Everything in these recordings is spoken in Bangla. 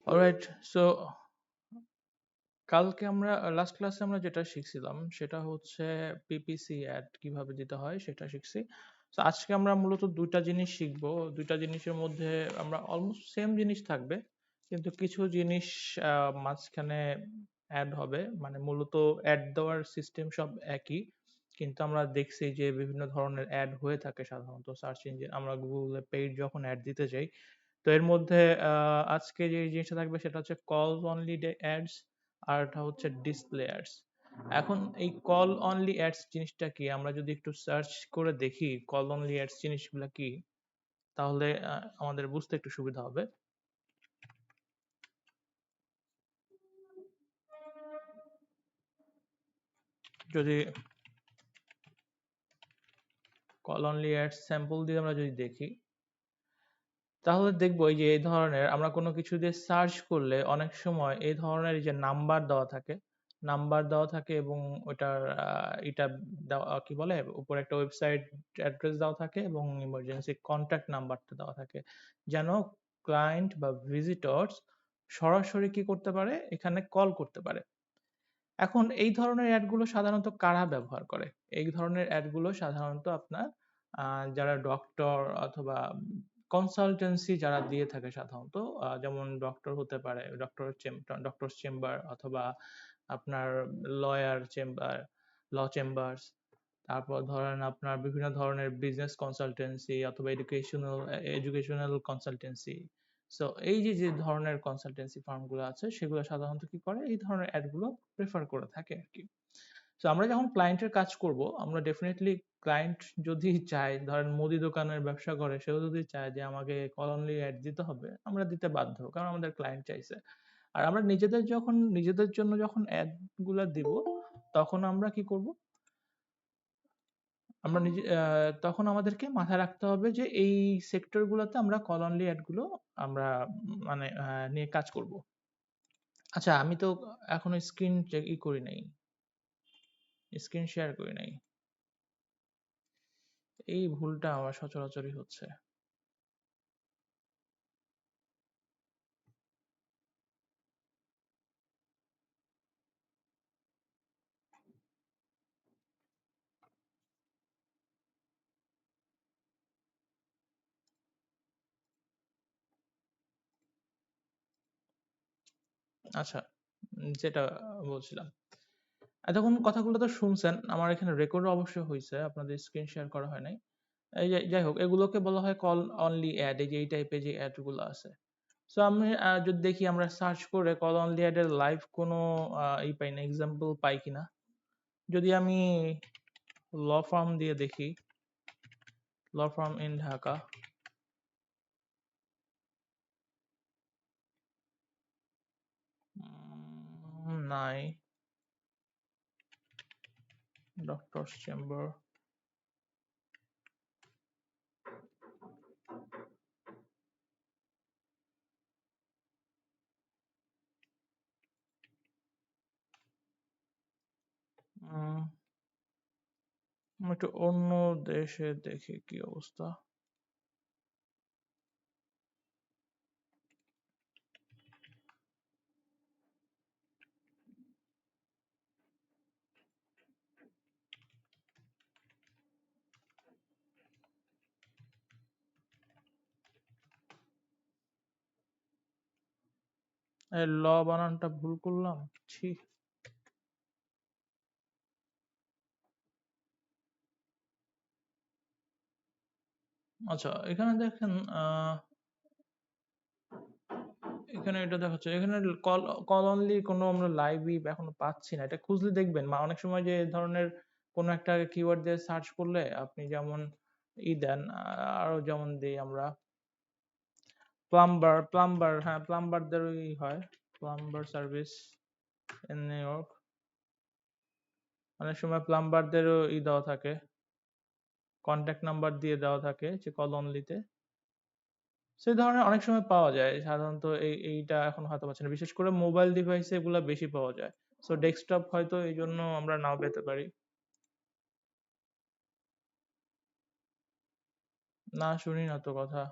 অলরাইট, সো কালকে আমরা লাস্ট ক্লাসে আমরা যেটা শিখছিলাম সেটা হচ্ছে পিপিসি অ্যাড কিভাবে দিতে হয় সেটা শিখছি। তো আজকে আমরা মূলত দুইটা জিনিস শিখবো। দুইটা জিনিসের মধ্যে আমরা অলমোস্ট সেম জিনিস থাকবে, কিন্তু কিছু জিনিস মাঝখানে অ্যাড হবে। মানে মূলত অ্যাড দেওয়ার সিস্টেম সব একই, কিন্তু আমরা দেখছি যে বিভিন্ন ধরনের অ্যাড হয়ে থাকে সাধারণত সার্চ ইঞ্জিন, আমরা গুগলে পেইড যখন অ্যাড দিতে যাই। তো এর মধ্যে আজকে যে জিনিসটা থাকবে সেটা হচ্ছে কল অনলি অ্যাডস, আর এটা হচ্ছে ডিসপ্লে অ্যাডস। এখন এই কল অনলি অ্যাডস জিনিসটা কি, আমরা যদি একটু সার্চ করে দেখি কল অনলি অ্যাডস জিনিসগুলো কি, তাহলে আমাদের বুঝতে একটু সুবিধা হবে। যদি কল অনলি অ্যাডস স্যাম্পল দিয়ে আমরা যদি দেখি, তাহলে দেখবো এই যে এই ধরনের আমরা কোনো কিছু দিয়ে সার্চ করলে অনেক সময় এই ধরনের এই যে নাম্বার দেওয়া থাকে, নাম্বার দেওয়া থাকে এবং ওটার এটা দেওয়া কি বলে, উপরে একটা ওয়েবসাইট অ্যাড্রেস দেওয়া থাকে এবং ইমার্জেন্সি কন্ট্যাক্ট নাম্বারটা দেওয়া থাকে, যেন ক্লায়েন্ট বা ভিজিটরস সরাসরি কি করতে পারে, এখানে কল করতে পারে। এখন এই ধরনের অ্যাডগুলো সাধারণত কারা ব্যবহার করে? এই ধরনের অ্যাডগুলো সাধারণত আপনার যারা ডক্টর অথবা কনসালটেন্সি যারা দিয়ে থাকে সাধারণত, যেমন ডক্টর হতে পারে, ডক্টরস চেম্বার, অথবা আপনার লয়ার চেম্বার, ল চেম্বার্স। তারপর ধরেন আপনার বিভিন্ন ধরনের বিজনেস কনসালটেন্সি অথবা এডুকেশনাল কনসালটেন্সি। সো এই যে যে ধরনের কনসালটেন্সি ফার্মগুলো আছে সেগুলো সাধারণত কি করে, এই ধরনের অ্যাডগুলো প্রেফার করে থাকে আর কি। সো আমরা যখন ক্লায়েন্টের কাজ করব, আমরা ডেফিনেটলি ক্লায়েন্ট যদি চায়, ধরেন মুদি দোকানের ব্যবসা করে, সেও যদি চায় যে আমাকে কল অনলি অ্যাড দিতে হবে, আমরা দিতে বাধ্য, কারণ আমাদের ক্লায়েন্ট চাইছে। আর আমরা নিজেদের জন্য যখন অ্যাড গুলা দিব, তখন আমরা কি করব, আমরা তখন আমাদেরকে মাথায় রাখতে হবে যে এই সেক্টর গুলোতে আমরা কল অনলি অ্যাড গুলো আমরা মানে নিয়ে কাজ করব। আচ্ছা, আমি তো এখনো স্ক্রিন করি নাই, স্ক্রিন শেয়ার করি নাই। এই ভুলটা আমার সচরাচরই হচ্ছে। আচ্ছা, যেটা বলছিলাম, এতক্ষণ কথাগুলো তো শুনছেন, আমার এখানে রেকর্ড অবশ্যই হয়েছে, আপনাদের স্ক্রিন শেয়ার করা হয় নাই। এই যে যাই হোক, এগুলোকে বলা হয় কল অনলি অ্যাড, এই যে এই টাইপের যে অ্যাড গুলো আছে। সো আমি যদি দেখি আমরা সার্চ করে কল অনলি অ্যাড এর লাইভ কোনো ই পাই না, এক্সাম্পল পাই কিনা। যদি আমি ল ফার্ম দিয়ে দেখি, ল ফার্ম ইন ঢাকা, নাই, ডক্টরস চেম্বার, একটু অন্য দেশে দেখি কি অবস্থা। ল বানানটা ভুল করলাম, ছি। আচ্ছা, এখানে দেখেন, এখানে এটা দেখাচ্ছে, এখানে কল কল অনলি কোনো আমরা লাইভই এখনো পাচ্ছি না। এটা খুঁজলে দেখবেন অনেক সময় যে এই ধরনের কোনো একটা কিওয়ার্ড দিয়ে সার্চ করলে আপনি যেমন দেন, আরো যেমন দিই আমরা প্লাম্বার, হ্যাঁ প্লাম্বারদেরই হয়, plumber service in new York. অনেক সময় প্লাম্বারদেরও দেওয়া থাকে, কন্ট্যাক্ট নাম্বার দিয়ে দেওয়া থাকে যে কল অনলিতে। সেই ধরনের অনেক সময় পাওয়া যায়, সাধারণত এইটা এখন হয়তো পাচ্ছি না, বিশেষ করে মোবাইল ডিভাইসে এগুলা বেশি পাওয়া যায়। সো ডেস্কটপ হয়তো এই জন্য আমরা নাও পেতে পারি। না, শুনি না তো কথা।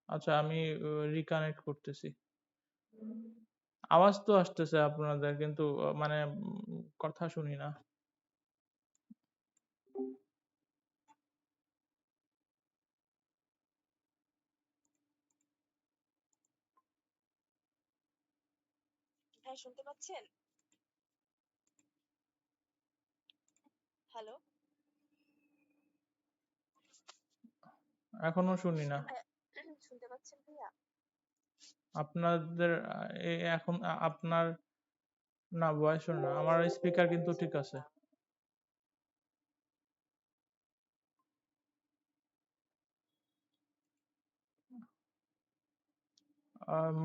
আচ্ছা, আমি রিকানেক্ট করতেছি। আওয়াজ তো আসতেছে আপনাদের, কিন্তু মানে কথা শুনি না। ভাই শুনতে পাচ্ছেন? হ্যালো? এখনো শুনি না। ভাইয়া শুনতে পাচ্ছেন ভাইয়া? আপনাদের এখন আপনার না, ভয়েস শুনি না। আমার স্পিকার কিন্তু আচ্ছা ঠিক আছে। ভাইয়া।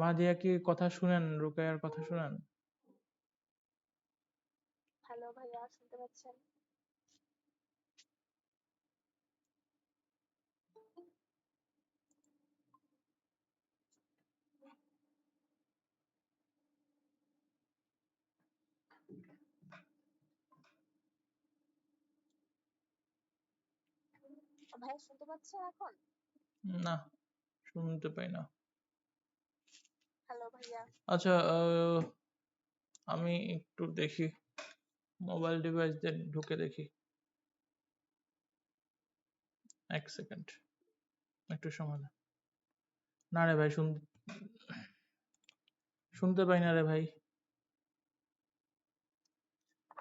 মাদিয়া কি কথা শুনেন? রুকাইয়ার কথা শুনেন? হ্যালো ভাইয়া শুনতে পাচ্ছেন? ভাইয়া শুনতে পাচ্ছেন এখন? না, শুনতে পাই না। হ্যালো ভাইয়া। আচ্ছা, আমি একটু দেখি, মোবাইল ডিভাইস দিয়ে ঢুকে দেখি। এক সেকেন্ড, একটু সময় দেন। না রে ভাই, শুনতে পাই না রে ভাই।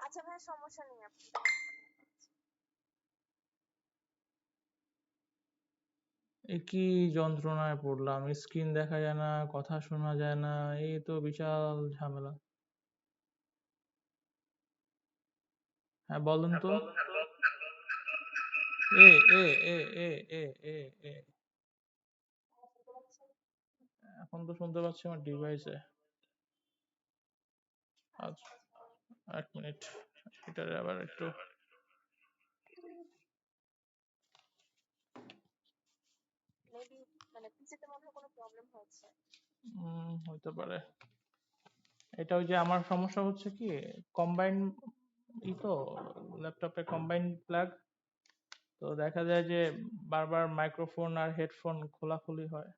আচ্ছা ভাইয়া সমস্যা নেই আপনি এ কি যন্ত্রণায় পড়লাম! স্ক্রিন দেখা যায় না, কথা শোনা যায় না। এই তো বিশাল ঝামেলা। হ্যাঁ, বলেন তো। এ এ এ এ এ এ এ শুনতে পাচ্ছেন? এখন তো শুনতে পাচ্ছি আমার ডিভাইসে। আচ্ছা আচ্ছা, আচ্ছা। এক মিনিট। এটারে আবার একটু মেবি মানে পিসিতে মনে হয় কোনো প্রবলেম হয়েছে। হইতে পারে। এটা ওই যে আমার সমস্যা হচ্ছে কি, কম্বাইন তো ল্যাপটপে কম্বাইন প্লাগ। তো দেখা যায় যে বারবার মাইক্রোফোন আর হেডফোন খোলাখুলি হয়।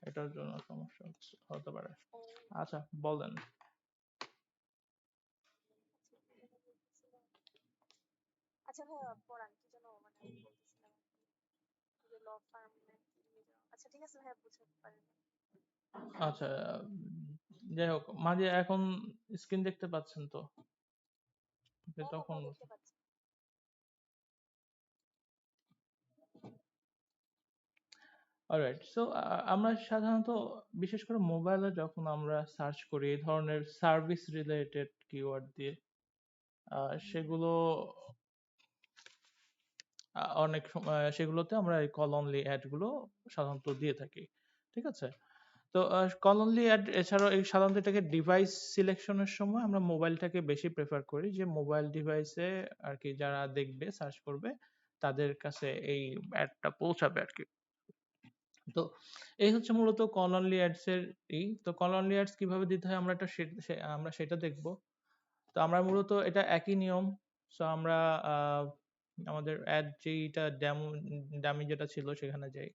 এটার জন্য সমস্যা হতে পারে। ও আচ্ছা, বলেন। আচ্ছা কি যেন বলতেছিলাম। আচ্ছা ভাইয়া পড়ান কি যেন মানে বলতেছিলাম যে ল ফার্ম আচ্ছা ঠিক আছে ভাইয়া বুঝতে পারেন। আচ্ছা, যাই হোক, মাঝে এখন স্ক্রিন দেখতে পাচ্ছেন তো? আপনি হ্যাঁ হ্যাঁ তখন ভাইয়া দেখতে পাচ্ছি। অলরাইট। সো আমরা সাধারণত, বিশেষ করে মোবাইলে যখন আমরা সার্চ করি এই ধরনের সার্ভিস রিলেটেড কিওয়ার্ড দিয়ে, সেগুলো অনেক সময় সেগুলোতে আমরা এই কল অনলি অ্যাড গুলো সাধারণত দিয়ে থাকি। ঠিক আছে? তো কল অনলি অ্যাড এছাড়াও এই সাধারণত এটাকে ডিভাইস সিলেকশনের সময় আমরা মোবাইলটাকে বেশি প্রেফার করি, যে মোবাইল ডিভাইসে আর কি যারা দেখবে, সার্চ করবে, তাদের কাছে এই অ্যাডটা পৌঁছাবে আর কি। তো এই হচ্ছে মূলত কল অনলি অ্যাডস এর তো কল অনলি অ্যাডস কিভাবে দিতে হয় আমরা সেটা দেখব। তো আমরা মূলত এটা একই নিয়ম। সো আমরা আহ, আমাদের অ্যাড যেটা ডামি যেটা ছিল সেখানে যাই।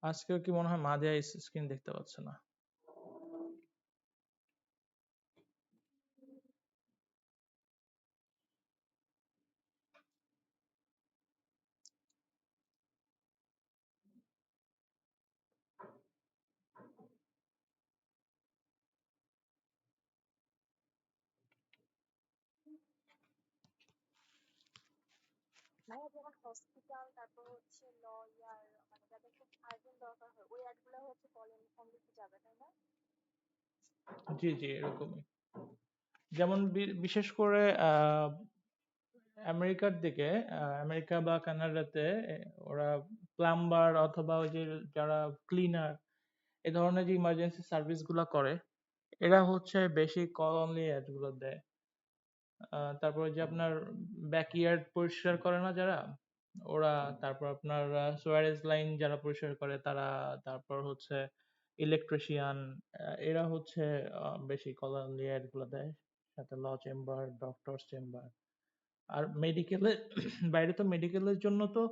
আজকেও কি মনে হয় মাদিয়া স্ক্রিন দেখতে পাচ্ছে না? ভাইয়া যেমন হসপিটাল তারপর হচ্ছে লয়ার মানে যাদের খুব আর্জেন্ট দরকার হয় ওই অ্যাডগুলো হচ্ছে কলিং অনলিতে যাবে তাই না? জি জি, এরকমই। যেমন বিশেষ করে আমেরিকার দিকে, আমেরিকা বা কানাডাতে ওরা প্লাম্বার অথবা ওই যে যারা ক্লিনার, এ ধরনের যে ইমার্জেন্সি সার্ভিস গুলা করে, এরা হচ্ছে বেশি কল অনলি অ্যাড গুলো দেয়। তারপর যে আপনার ব্যাকইয়ার্ড পরিষ্কার করে না যারা, ওরা, তারপর আপনার সোয়ারেজ লাইন যারা পরিষ্কার করে তারা, তারপর হচ্ছে ইলেকট্রিশিয়ান, এরা হচ্ছে বেশি কল অনলি অ্যাড গুলো দেয়, সাথে ল চেম্বার, ডক্টরস চেম্বার। আর মেডিকেলের বাইরে তো মেডিকেলের জন্য তো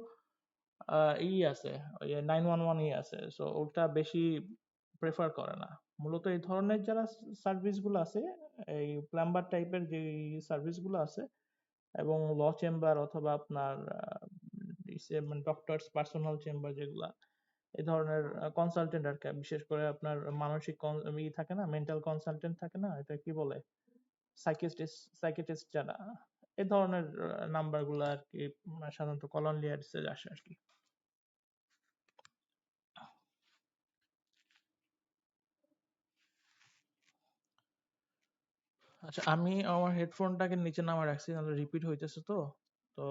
আছে, ওই 911 আছে, সো ওটা বেশি প্রেফার করে না। মূলত এই ধরনের যারা সার্ভিস গুলো আছে, এই প্লাম্বার টাইপের যে সার্ভিস গুলো আছে, এবং ল চেম্বার অথবা আপনার ডক্টরস পার্সোনাল চেম্বার যেগুলা, এই ধরনের কনসালটেন্ট আর কি, বিশেষ করে আপনার মানসিক থাকে না, মেন্টাল কনসালটেন্ট থাকে না, এটা কি বলে, সাইকিয়াট্রিস্ট, সাইকিয়াট্রিস্ট যারা, এই ধরনের নাম্বার গুলো আর কি সাধারণত কলন লিয়ার্সে আসে আর কি। আচ্ছা, আমি আমার হেডফোনটাকে নিচে নামা রাখছি, নাহলে রিপিট হইতেছে তো। তো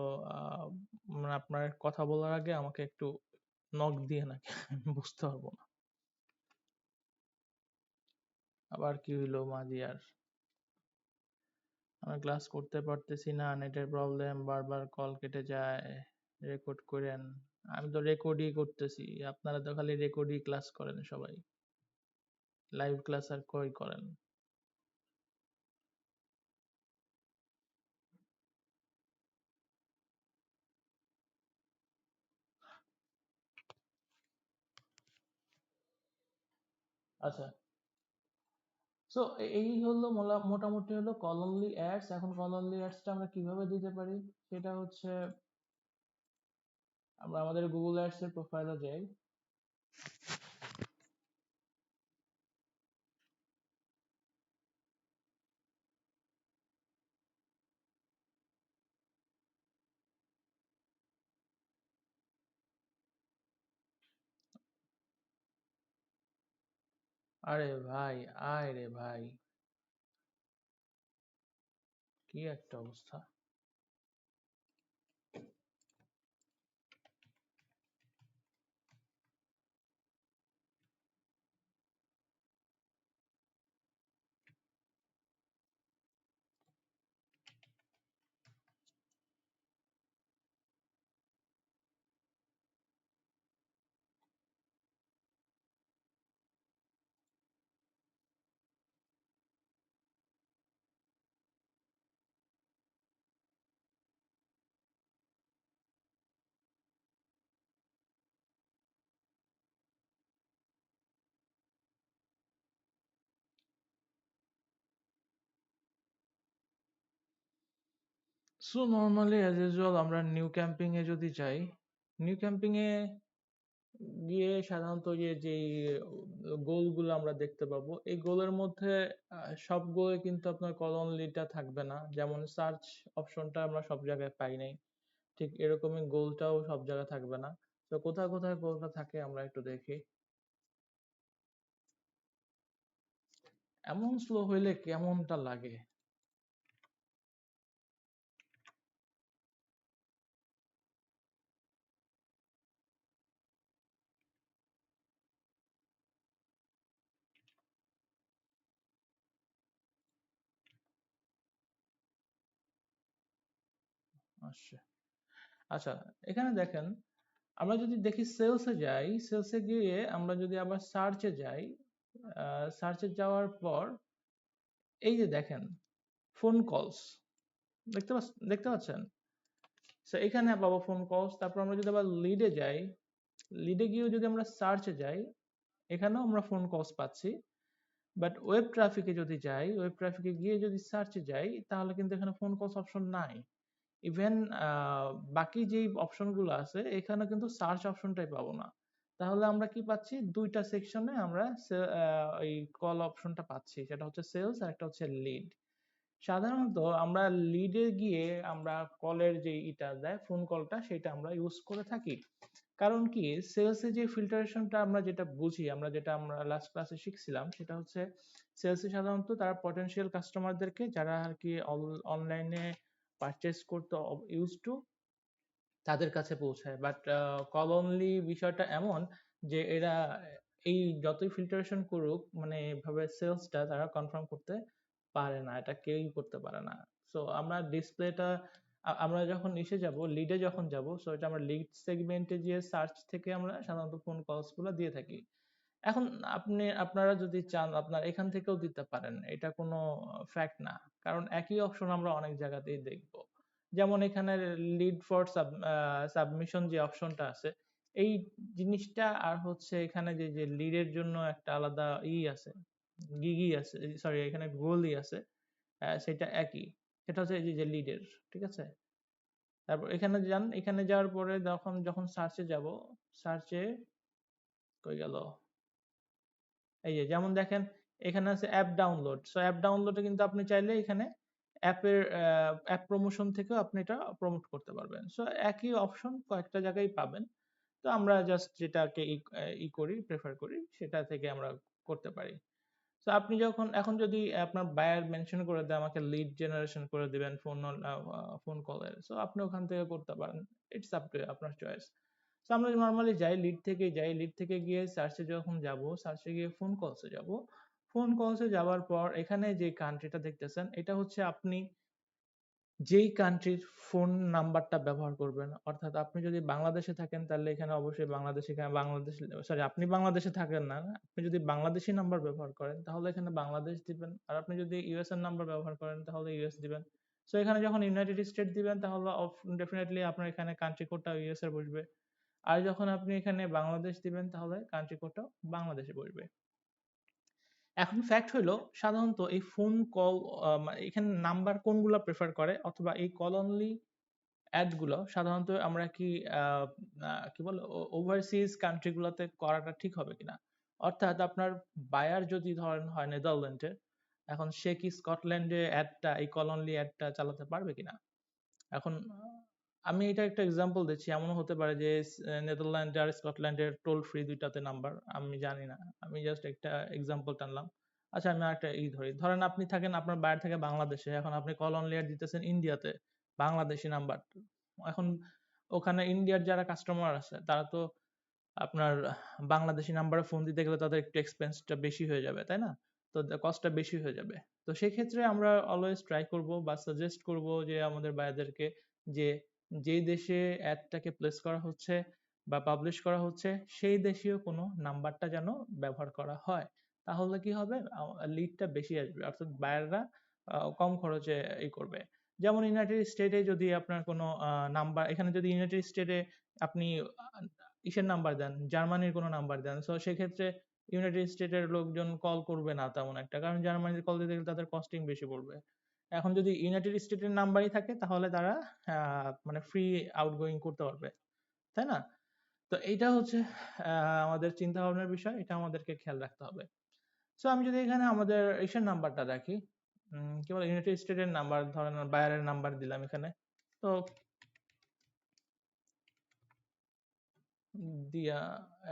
মানে আপনার কথা বলার আগে আমাকে একটু নক দিয়ে নাকি বুঝতে পারবো না। আবার কি হইলো মাঝিয়ার? আমি ক্লাস করতে পারতেছি না, নেটের প্রবলেম, বারবার কল কেটে যায়, রেকর্ড করেন। আমি তো রেকর্ডই করতেছি, আপনারা তো খালি রেকর্ডই ক্লাস করেন সবাই, লাইভ ক্লাস আর কই করেন? আচ্ছা, সো এই হলো মোটামুটি হলো কল অনলি অ্যাডস। এখন কল অনলি অ্যাডসটা আমরা কিভাবে দিতে পারি, সেটা হচ্ছে আমরা আমাদের গুগল অ্যাডস এর প্রোফাইলে যাই। আরে ভাই, আয় রে ভাই, কি একটা অবস্থা! সো নর্মালি অ্যাজ ইউজুয়াল আমরা নিউ ক্যাম্পিং এ যদি যাই, নিউ ক্যাম্পিং এ গিয়ে সাধারণত যে গোলগুলো আমরা দেখতে পাবো, এই গোলের মধ্যে সব গোলে কিন্তু আপনার কলনলিটা থাকবে না। যেমন সার্চ অপশনটা আমরা সব জায়গায় পাই নাই, ঠিক এরকমই গোলটাও সব জায়গায় থাকবে না। তো কোথায় কোথায় গোলটা থাকে আমরা একটু দেখি। এমন স্লো হইলে কেমনটা লাগে? আসছে। আচ্ছা, এখানে দেখেন, আমরা যদি দেখি সেলসে যাই, সেলসে গিয়ে আমরা যদি আবার সার্চে যাই, সার্চে যাওয়ার পর এই যে দেখেন ফোন কলস, দেখতে পাচ্ছেন? সো এখানে পাবো ফোন কলস। তারপর আমরা যদি আবার লিডে যাই, লিডে গিয়েও যদি আমরা সার্চে যাই, এখানেও আমরা ফোন কলস পাচ্ছি। বাট ওয়েব ট্রাফিকে যদি যাই, ওয়েব ট্রাফিকে গিয়ে যদি সার্চে যাই, তাহলে কিন্তু এখানে ফোন কলস অপশন নাই। ইভেন বাকি যেই অপশনগুলো আছে, এখানে কিন্তু সার্চ অপশনটাই পাবো না। তাহলে আমরা কি পাচ্ছি, দুইটা সেকশনে আমরা এই কল অপশনটা পাচ্ছি, সেটা হচ্ছে সেলস আর একটা হচ্ছে লিড। সাধারণত আমরা লিডে গিয়ে আমরা কলের যে ইটা দেয়, ফোন কলটা, সেটা আমরা ইউজ করে থাকি। কারণ কি, সেলসে যে ফিল্টারেশনটা আমরা যেটা বুঝি, আমরা লাস্ট ক্লাসে শিখছিলাম, সেটা হচ্ছে সেলসে সাধারণত তারা পটেনশিয়াল কাস্টমারদেরকে, যারা আর কি অনলাইনে পারচেস করতে ইউজ টু, তাদের কাছে পৌঁছায়। বাট কল অনলি বিষয়টা এমন যে এরা এই যতই ফিল্টারেশন করুক, মানে এভাবে সেলসটা তারা কনফার্ম করতে পারে না, এটা কেউই করতে পারে না। সো আমরা ডিসপ্লেটা, আমরা যখন এসে যাব, লিডে যখন যাব, সো এটা আমরা লিড সেগমেন্টে যে সার্চ থেকে আমরা সাধারণত ফোন কলস গুলো দিয়ে থাকি। এখন আপনারা যদি চান আপনারা এখান থেকেও দিতে পারেন, এটা কোনো ফ্যাক্ট না, কারণ একই অপশন আমরা অনেক জায়গাতেই দেখব। যেমন এখানে লিড ফর সাবমিশন যে অপশনটা আছে, এই জিনিসটা আর হচ্ছে এখানে যে যে লিডের জন্য একটা আলাদা আছে, গিগি আছে, সরি এখানে গোলই আছে, সেটা একই। সেটা হচ্ছে এই যে যে লিডের, ঠিক আছে। তারপর এখানে যান, এখানে যাওয়ার পরে যখন যখন সার্চে যাব, সার্চে কই গেল, এই যে যেমন দেখেন এখানে আছে অ্যাপ ডাউনলোড। সো অ্যাপ ডাউনলোডে কিন্তু আপনি চাইলে এখানে অ্যাপ প্রমোশন থেকেও আপনি এটা প্রমোট করতে পারবেন। সো একই অপশন কয়েকটা জায়গায় পাবেন। তো আমরা জাস্ট যেটাকে করি, প্রেফার করি, সেটা থেকে আমরা করতে পারি। তো আপনি যখন এখন যদি আপনার বায়ার মেনশন করে দেয় আমাকে লিড জেনারেশন করে দিবেন ফোন কলের, সো আপনি ওখান থেকে করতে পারেন। ইটস আপ টু আপনার চয়েস। তো আমরা নর্মালি যাই, লিড থেকে গিয়ে সার্চে যখন যাব, সার্চে গিয়ে ফোন কলসে যাব। ফোন কলসে যাওয়ার পর এখানে যে কান্ট্রিটা দেখতেছেন, এটা হচ্ছে আপনি যেই কান্ট্রির ফোন নাম্বারটা ব্যবহার করবেন। অর্থাৎ আপনি যদি বাংলাদেশে থাকেন তাহলে এখানে অবশ্যই বাংলাদেশ, সরি আপনি বাংলাদেশে থাকেন না, আপনি যদি বাংলাদেশি নাম্বার ব্যবহার করেন তাহলে এখানে বাংলাদেশ দিবেন, আর আপনি যদি ইউএস এর নাম্বার ব্যবহার করেন তাহলে ইউএস দিবেন। সো এখানে যখন ইউনাইটেড স্টেট দিবেন তাহলে ডেফিনেটলি আপনার এখানে কান্ট্রি কোডটা ইউএস এর বসবে। আর যখন আপনি এখানে বাংলাদেশ দিবেন তাহলে কান্ট্রি কোডটাও বাংলাদেশে বসবে। এখন ফ্যাক্ট হইলো সাধারণত এই ফোন কল, এখানে নাম্বার কোনগুলা প্রেফার করে, অথবা এই কল অনলি অ্যাড গুলো সাধারণত আমরা কি বলে ওভারসিজ কান্ট্রি গুলোতে করাটা ঠিক হবে কিনা। অর্থাৎ আপনার বায়ার যদি ধরেন হয় নেদারল্যান্ডের, এখন সে কি স্কটল্যান্ডে অ্যাডটা, এই কল অনলি অ্যাডটা চালাতে পারবে কিনা। এখন আমি এটা একটা এক্সাম্পল দিচ্ছি, এমনও হতে পারে যে নেদারল্যান্ড আর স্কটল্যান্ডের টোল ফ্রি দুইটাতে নাম্বার, আমি জানি না, আমি জাস্ট একটা এক্সাম্পল টানলাম। আচ্ছা আমি একটা ধরি, ধরেন আপনি থাকেন, আপনার বাইরে থেকে বাংলাদেশে, এখন আপনি কল অন লেয়ার দিতেছেন ইন্ডিয়াতে, বাংলাদেশি নাম্বার। এখন ওখানে ইন্ডিয়ার যারা কাস্টমার আছে তারা তো আপনার বাংলাদেশি নাম্বারে ফোন দিতে গেলে তাদের একটু এক্সপেন্সটা বেশি হয়ে যাবে, তাই না? তো কস্টটা বেশি হয়ে যাবে। তো সেক্ষেত্রে আমরা অলওয়েজ ট্রাই করব বা সাজেস্ট করব যে আমাদের বায়ারদেরকে, যে যেই দেশে অ্যাডটাকে প্লেস করা হচ্ছে বা পাবলিশ করা হচ্ছে সেই দেশীয় কোনো নাম্বারটা যেন ব্যবহার করা হয়। তাহলে কি হবে, লিডটা বেশি আসবে, অর্থাৎ বায়াররা কম খরচে করবে। যেমন ইউনাইটেড স্টেটে যদি আপনার কোনো নাম্বার, এখানে যদি ইউনাইটেড স্টেটে আপনি ইসের নাম্বার দেন, জার্মানির কোনো নাম্বার দেন, সো সেক্ষেত্রে ইউনাইটেড স্টেটের লোকজন কল করবে না তেমন একটা, কারণ জার্মানির কল দিতে গেলে তাদের কস্টিং বেশি পড়বে। এখন যদি ইউনাইটেড স্টেটের নাম্বারই থাকে তাহলে তারা মানে ফ্রি আউটগোয়িং করতে পারবে, তাই না? তো এইটা হচ্ছে আমাদের চিন্তা ভাবনার বিষয়, এটা আমাদেরকে খেয়াল রাখতে হবে। সো আমি যদি এখানে আমাদের ইসের নাম্বারটা দেখি, কি বলে ইউনাইটেড স্টেটের নাম্বার, ধরেন বায়ারের নাম্বার দিলাম এখানে। তো দিয়া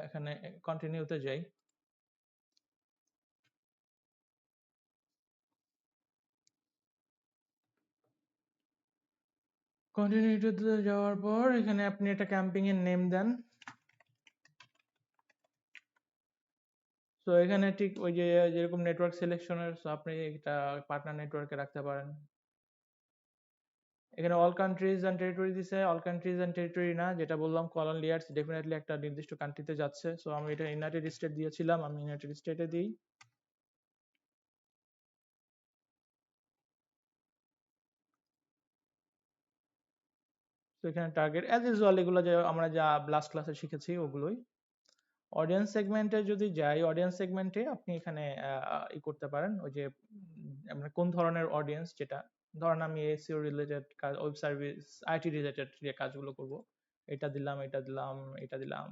এখানে কন্টিনিউতে যাই। কন্টিনিউতে যাওয়ার পর এখানে আপনি একটা ক্যাম্পিং এর নেম দেন। তো এখানে ঠিক ওই যে যেরকম নেটওয়ার্ক সিলেকশনের, সো আপনি এটা পার্টনার নেটওয়ার্কে রাখতে পারেন। এখানে অল কান্ট্রিজ এন্ড টেরিটরি দিছে, অল কান্ট্রিজ এন্ড টেরিটরি না, যেটা বললাম কলন লেয়ার্স ডেফিনেটলি একটা নির্দিষ্ট কান্ট্রিতে যাচ্ছে। সো আমি এটা ইউনাইটেড স্টেট দিয়েছিলাম, আমি ইউনাইটেড স্টেটে দিই। তো এখানে টার্গেট অ্যাজ ইউজুয়াল, এগুলো যে আমরা যা লাস্ট ক্লাসে শিখেছি ওগুলোই। অডিয়েন্স সেগমেন্টে যদি যাই, অডিয়েন্স সেগমেন্টে আপনি এখানে করতে পারেন, ওই যে আমরা কোন ধরনের অডিয়েন্স, যেটা ধরেন আমি এসইও রিলেটেড কাজ, ওয়েব সার্ভিস, আইটি রিলেটেড যে কাজগুলো করব, এটা দিলাম, এটা দিলাম, এটা দিলাম,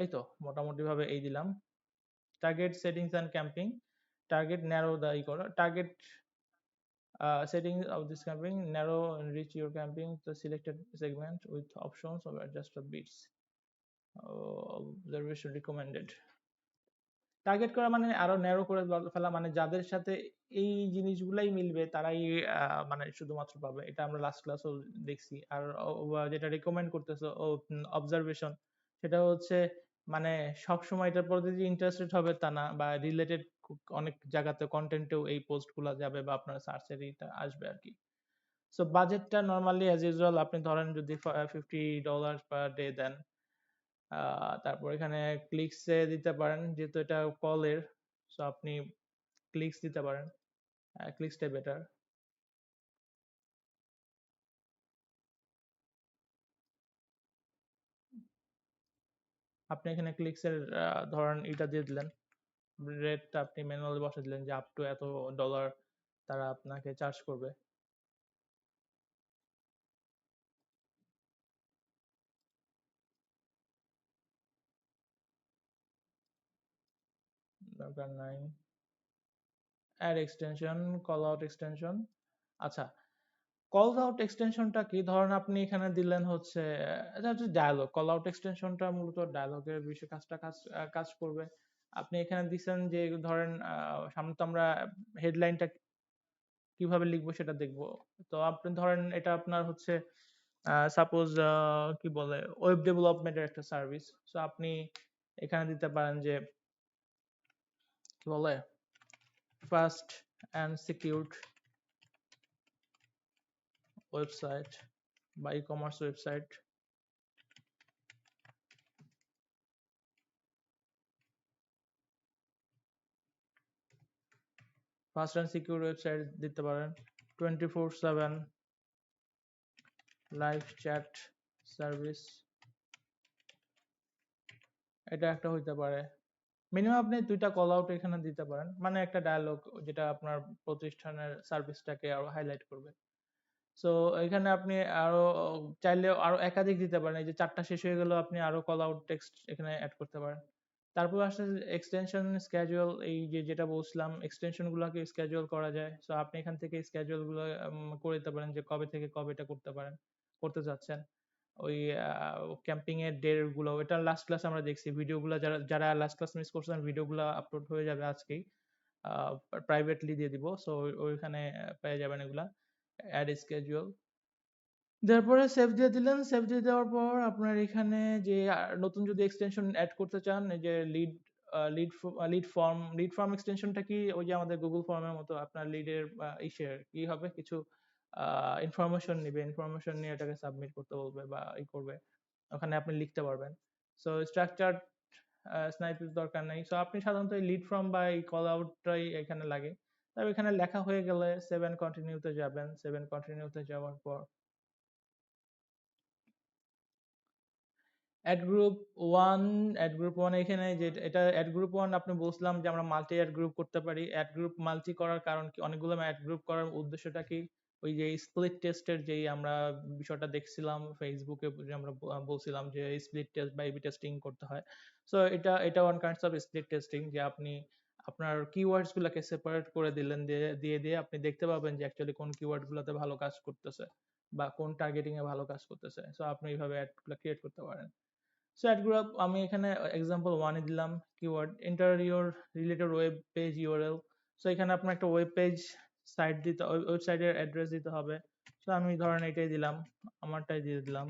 এই তো মোটামুটি ভাবে এই দিলাম। Target settings and campaign, target narrow দা করো, target settings of this camping, narrow and reach your camping the selected segment with options of adjust the bits, observation recommended। Target করা মানে আরো ন্যারো করে ফেলা, মানে যাদের সাথে এই জিনিসগুলাই মিলবে তারাই মানে শুধুমাত্র পাবে, এটা আমরা লাস্ট ক্লাসও দেখছি। আর যেটা রেকমেন্ড করতেছে অবজারভেশন, সেটা হচ্ছে মানে সব সময় এটার প্রতি যে ইন্টারেস্টেড হবে তা না, বা রিলেটেড অনেক জায়গাতে কন্টেন্টেও এই পোস্ট গুলা যাবে বা আপনার সার্চের এটা আসবে আর কি। সো বাজেটটা নর্মালি অ্যাজ ইউজুয়াল আপনি ধরেন যদি $50 পার ডে দেন, তারপর এখানে ক্লিকসে দিতে পারেন, যেহেতু এটা কলের, সো আপনি ক্লিকস দিতে পারেন, ক্লিকসটা বেটার। আপনি এখানে ক্লিকসের ধরেন এটা দিয়ে দিলেন, রেটটা আপনি ম্যানুয়ালি বসে দিলেন যে আপ টু এত ডলার তারা আপনাকে চার্জ করবে। দরকার নাই। Ad extension, call out extension. আচ্ছা, কল আউট এক্সটেনশনটা কি? ধরেন আপনি এখানে দিলেন হচ্ছে, এটা হচ্ছে ডায়ালগ। কল আউট এক্সটেনশনটা মূলত ডায়ালগের বিষয়ে কাজ করবে। আপনি এখানে দিচ্ছেন যে ধরেন সামনে তো আমরা হেডলাইনটা কিভাবে লিখবো সেটা দেখবো। তো আপনি ধরেন এটা আপনার হচ্ছে সাপোজ কি বলে ওয়েব ডেভেলপমেন্টের একটা সার্ভিস। সো আপনি এখানে দিতে পারেন যে কি বলে ফাস্ট অ্যান্ড সিকিউরড ওয়েবসাইট বা e commerce website. Fast and secure website দিতে পারেন। 24/7 লাইভ চ্যাট সার্ভিস, এটা একটা হইতে পারে। মিনিমাম আপনি 2টা কল আউট এখানে দিতে পারেন, মানে একটা ডায়ালগ যেটা আপনার প্রতিষ্ঠানের সার্ভিসটাকে আরো হাইলাইট করবে। সো এখানে আপনি আরো চাইলে আরো একাধিক দিতে পারেন। এই যে 4টা শেষ হয়ে গেল, আপনি আরো কল আউট টেক্সট এখানে অ্যাড করতে পারেন। তারপর আসলে এক্সটেনশন স্কেজুয়াল, এই যে যেটা বলছিলাম এক্সটেনশন গুলোকে স্কেজুয়াল করা যায়। সো আপনি এখান থেকে স্কেজুয়াল গুলো করে দিতে পারেন যে কবে থেকে কবে এটা করতে চাচ্ছেন। ওই ক্যাম্পিং এর ডে গুলো, এটা লাস্ট ক্লাস আমরা দেখছি ভিডিওগুলো, যারা যারা লাস্ট ক্লাস মিস করছেন ভিডিওগুলো আপলোড হয়ে যাবে আজকেই, প্রাইভেটলি দিয়ে দিব। সো ওইখানে পেয়ে যাবেন এগুলা। অ্যাড স্কেজুয়াল দেওয়ার পরে সেভ দিয়ে দিলেন। সেভ দিয়ে দেওয়ার পর আপনার এখানে যে নতুন যদি এক্সটেনশন অ্যাড করতে চান, এই যে লিড ফর্ম এক্সটেনশনটা কি? ওই যে আমাদের গুগল ফর্মের মতো আপনার লিডের ইসের কি হবে, কিছু ইনফরমেশন নিবে, ইনফরমেশন নিয়ে এটাকে সাবমিট করতে বলবে বা করবে, ওখানে আপনি লিখতে পারবেন। সো স্ট্রাকচার স্নাইপের দরকার নেই। সো আপনি সাধারণত এই লিড ফর্ম বা এই কল আউটটাই এখানে লাগে। তবে এখানে লেখা হয়ে গেলে 7 কন্টিনিউতে যাবেন। 7 কন্টিনিউতে যাওয়ার পর অ্যাড গ্রুপ ওয়ান এখানে যে এটা অ্যাড গ্রুপ ওয়ান, আপনি বলছিলাম যে আমরা মাল্টি অ্যাড গ্রুপ করতে পারি। অ্যাড গ্রুপ মাল্টি করার কারণ কি, অনেকগুলো অ্যাড গ্রুপ করার উদ্দেশ্যটা কি? ওই যে স্প্লিট টেস্টের যেই আমরা বিষয়টা দেখছিলাম ফেসবুকে, যে আমরা বলছিলাম যে স্প্লিট টেস্ট বা এবি টেস্টিং করতে হয়। সো এটা one kinds of split testing, যে আপনি আপনার কিওয়ার্ডস গুলোকে সেপারেট করে দিলেন, দিয়ে আপনি দেখতে পাবেন যে অ্যাকচুয়ালি কোন কিওয়ার্ড গুলোতে ভালো কাজ করতেছে বা কোন টার্গেটিং এ ভালো কাজ করতেছে। সো আপনি এইভাবে অ্যাড গুলো ক্রিয়েট করতে পারেন। সো অ্যাড গ্রুপ আমি এখানে এক্সাম্পল ওয়ানে দিলাম keyword enter your related web page URL. So এখানে আপনার একটা ওয়েব পেজ সাইট দিতে, ওয়েবসাইটের অ্যাড্রেস দিতে হবে। সো আমি ধরেন এটাই দিলাম, আমারটাই দিয়ে দিলাম।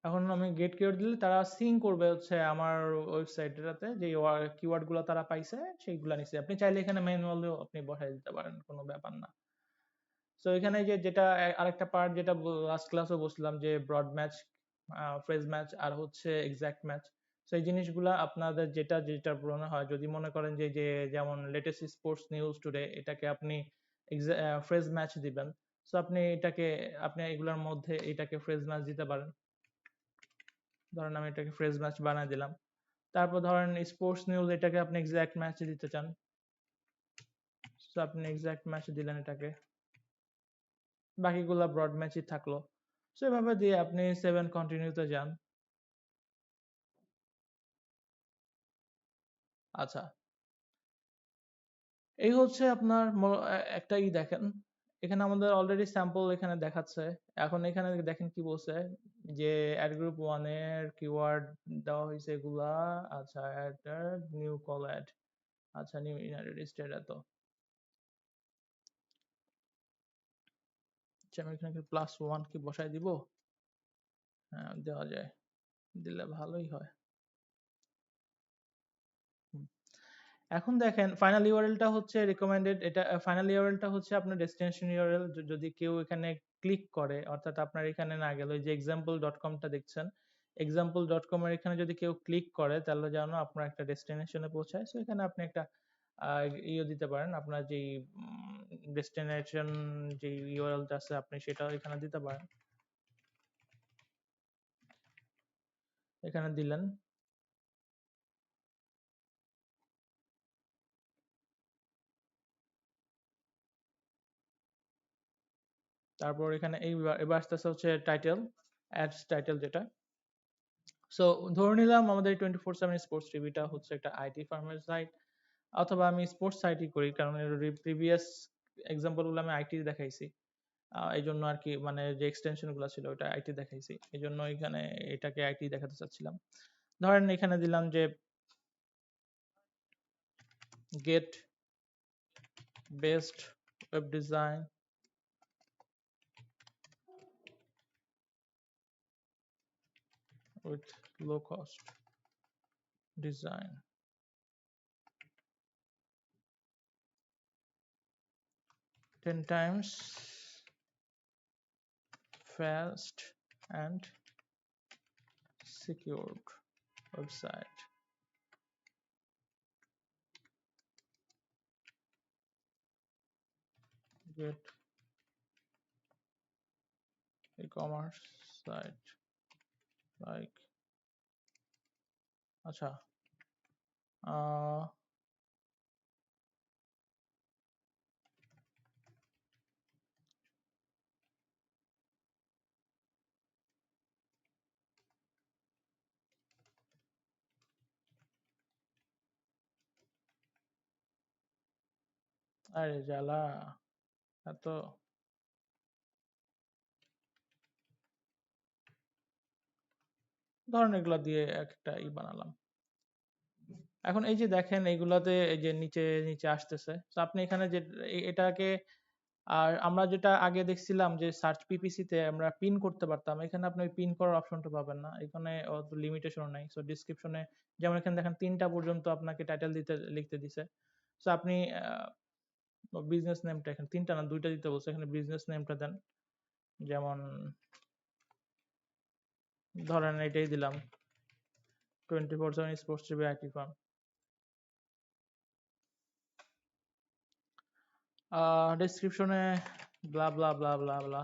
এখন আমি গেট কিওয়ার্ড দিলে তারা সিং করবে হচ্ছে আমার ওয়েবসাইটটাতে, যে কিওয়ার্ড গুলো তারা পাইছে সেইগুলা নিচ্ছে। আপনি চাইলে এখানে ম্যানুয়ালিও আপনি বসাই দিতে পারেন, কোনো ব্যাপার না। সো এখানে যে যেটা আরেকটা পার্ট, যেটা লাস্ট ক্লাসে বলছিলাম যে ব্রড ম্যাচ, ফ্রেজ ম্যাচ আর হচ্ছে এক্সাক্ট ম্যাচ। সো এই জিনিসগুলা আপনাদের যেটা যেটা মনে হয়, যদি মনে করেন যে যে যেমন লেটেস্ট স্পোর্টস নিউজ টুডে, এটাকে আপনি ফ্রেজ ম্যাচ দিবেন। সো আপনি এগুলোর মধ্যে এটাকে ফ্রেজ ম্যাচ দিতে পারেন। ধরেন আমি এটাকে ফ্রেজ ম্যাচ বানায় দিলাম। তারপর ধরেন স্পোর্টস নিউজ, এটাকে আপনি এক্সাক্ট ম্যাচ দিতে চান, সো আপনি এক্সাক্ট ম্যাচ দিলেন এটাকে, বাকিগুলা ব্রড ম্যাচই থাকলো। সো এভাবে দিয়ে আপনি 7 কন্টিনিউতে যান। আচ্ছা, এই হচ্ছে আপনার একটা দেখেন, এখানে আমাদের অলরেডি স্যাম্পল এখানে দেখাচ্ছে। এখন এখানে দেখেন কি বলছে, যে অ্যাড গ্রুপ ওয়ান এর কিওয়ার্ড দেওয়া হয়েছে এগুলা। আচ্ছা, অ্যাড নিউ কল অ্যাড, আচ্ছা নিউ ইউনাইটেড স্টেট, এত। আচ্ছা, আমি এখানে +1 কি বসাই দিব? হ্যাঁ, দেওয়া যায়, দিলে ভালোই হয়। হুম। এখন দেখেন ফাইনাল ইউআরএলটা হচ্ছে রিকমেন্ডেড, এটা ফাইনাল ইউআরএলটা হচ্ছে আপনার ডেস্টিনেশন ইউআরএল। যদি কেউ এখানে ক্লিক করে, অর্থাৎ আপনার এখানে না গেলে যে example.com-টা দেখছেন, example.com এর এখানে যদি কেউ ক্লিক করে তাহলে যেন আপনার একটা ডেস্টিনেশনে পৌঁছায়। সো এখানে আপনি একটা ইয়ে দিতে পারেন, আপনার যেই ডেস্টিনেশন যে ইউআরএলটা আছে আপনি সেটাও এখানে দিতে পারেন। এখানে দিলেন, তারপর এখানে এবার আসতেছে হচ্ছে টাইটেল, অ্যাডস টাইটেল যেটা। সো ধরে নিলাম আমাদের 24/7 স্পোর্টস টিভিটা হচ্ছে একটা আইটি ফার্মের সাইট, অথবা আমি স্পোর্টস সাইটই করি, কারণ প্রিভিয়াস এক্সাম্পলগুলো আমি আইটি দেখাইছি। এই জন্য আর কি, মানে যে এক্সটেনশন গুলো ছিল ওটা আইটি দেখাইছি, এই জন্য এখানে এটাকে আইটি দেখাতে চাচ্ছিলাম। ধরেন এখানে দিলাম যে get best web design with low cost design, 10 times fast and secured website. Get e-commerce site like, আচ্ছা, আহ, আরে জ্বালা, এত ধরেন এগুলা দিয়ে একটা বানালাম। এখন এই যে দেখেন এইগুলাতে এই যে নিচে নিচে আসতেছে, তো আপনি এখানে যে এটাকে, আর আমরা যেটা আগে দেখছিলাম যে সার্চ পিপিসি তে আমরা পিন করতে পারতাম, এখানে আপনি পিন করার অপশনটা পাবেন না, এখানে অত লিমিটেশন নাই। সো ডেসক্রিপশনে যেমন এখানে দেখেন 3টা পর্যন্ত আপনাকে টাইটেল দিতে লিখতে দিছে। সো আপনি বিজনেস নেমটা এখানে 3টা না 2টা দিতে বলছে, এখানে বিজনেস নেমটা দেন। যেমন ধরেন এটাই দিলাম, 24/7 স্পোর্টস টিভি আইটি ফার্ম। ডেসক্রিপশনে ব্লা ব্লা ব্লা ব্লা ব্লা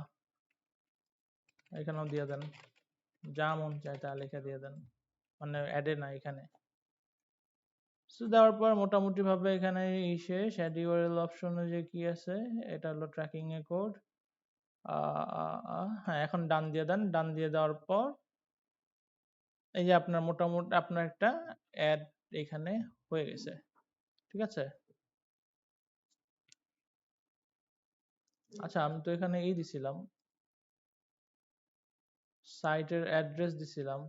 এখানেও দিয়ে দেন, যা মন চায় তা লিখে দিয়ে দেন, মানে অ্যাডে না এখানে। সো দেওয়ার পর মোটামুটি ভাবে এখানে শেষ। অ্যাড ইউআরএল অপশনে যে কি আছে, এটা হলো ট্র্যাকিং এ কোড। হ্যাঁ, এখন ডান দিয়ে দেন। ডান দিয়ে দেওয়ার পর এই যে আপনার মোটামুটি আপনার একটা অ্যাড এখানে হয়ে গেছে, ঠিক আছে। আচ্ছা, আমি তো এখানে এই দিছিলাম, সাইটের অ্যাড্রেস দিছিলাম,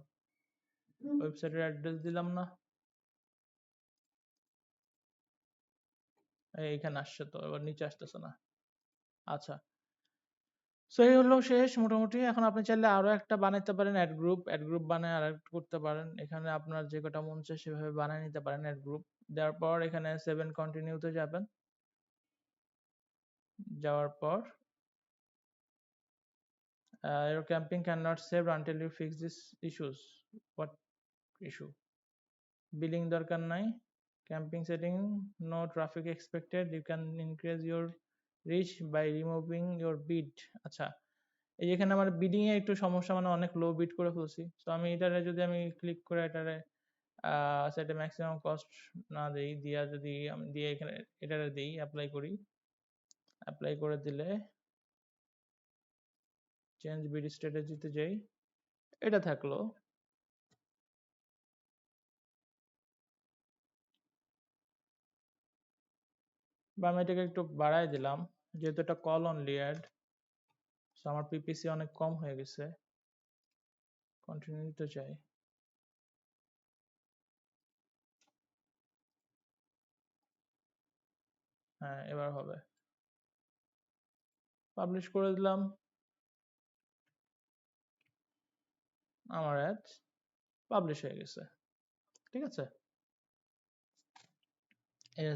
ওয়েবসাইটের অ্যাড্রেস দিলাম না, এইখানে আসছে তো, এবার নিচে আসতেছে না। আচ্ছা, সো এই হলো শেষ মোটামুটি। এখন আপনি চাইলে আরো একটা বানাইতে পারেন, অ্যাড গ্রুপ বানায় আর করতে পারেন। এখানে আপনার যে কটা মন চায় সেভাবে বানিয়ে নিতে পারেন অ্যাড গ্রুপ। দেওয়ার পর এখানে 7 কন্টিনিউতে যাবেন, যাওয়ার পর your camping cannot save until you fix these issues. What issue? Billing দরকার নাই, campaign setting no traffic expected, you can increase your reach by removing your bid. আচ্ছা, এই যে এখানে আমার বিডিং এ একটু সমস্যা, মানে অনেক লো বিড করে ফেলছি। তো আমি এটারে যদি আমি ক্লিক করে এটারে সেটা ম্যাক্সিমাম কস্ট না দেই, দিয়া যদি আমি দিয়ে এখানে এটারে দিই, অ্যাপ্লাই করি, অ্যাপ্লাই করে দিলে চেঞ্জ বিড স্ট্র্যাটেজিতে যাই, এটা থাকলো। বা আমি এটাকে একটু বাড়ায় দিলাম, যেহেতু এটা কল অনলি অ্যাড, সো আমার পিপিসি অনেক কম হয়ে গেছে, কন্টিনিউ দিতে চাই। হ্যাঁ, এবার হবে। পাবলিশ করে দিলাম। আমার অ্যাড পাবলিশ হয়ে গেছে। ঠিক আছে,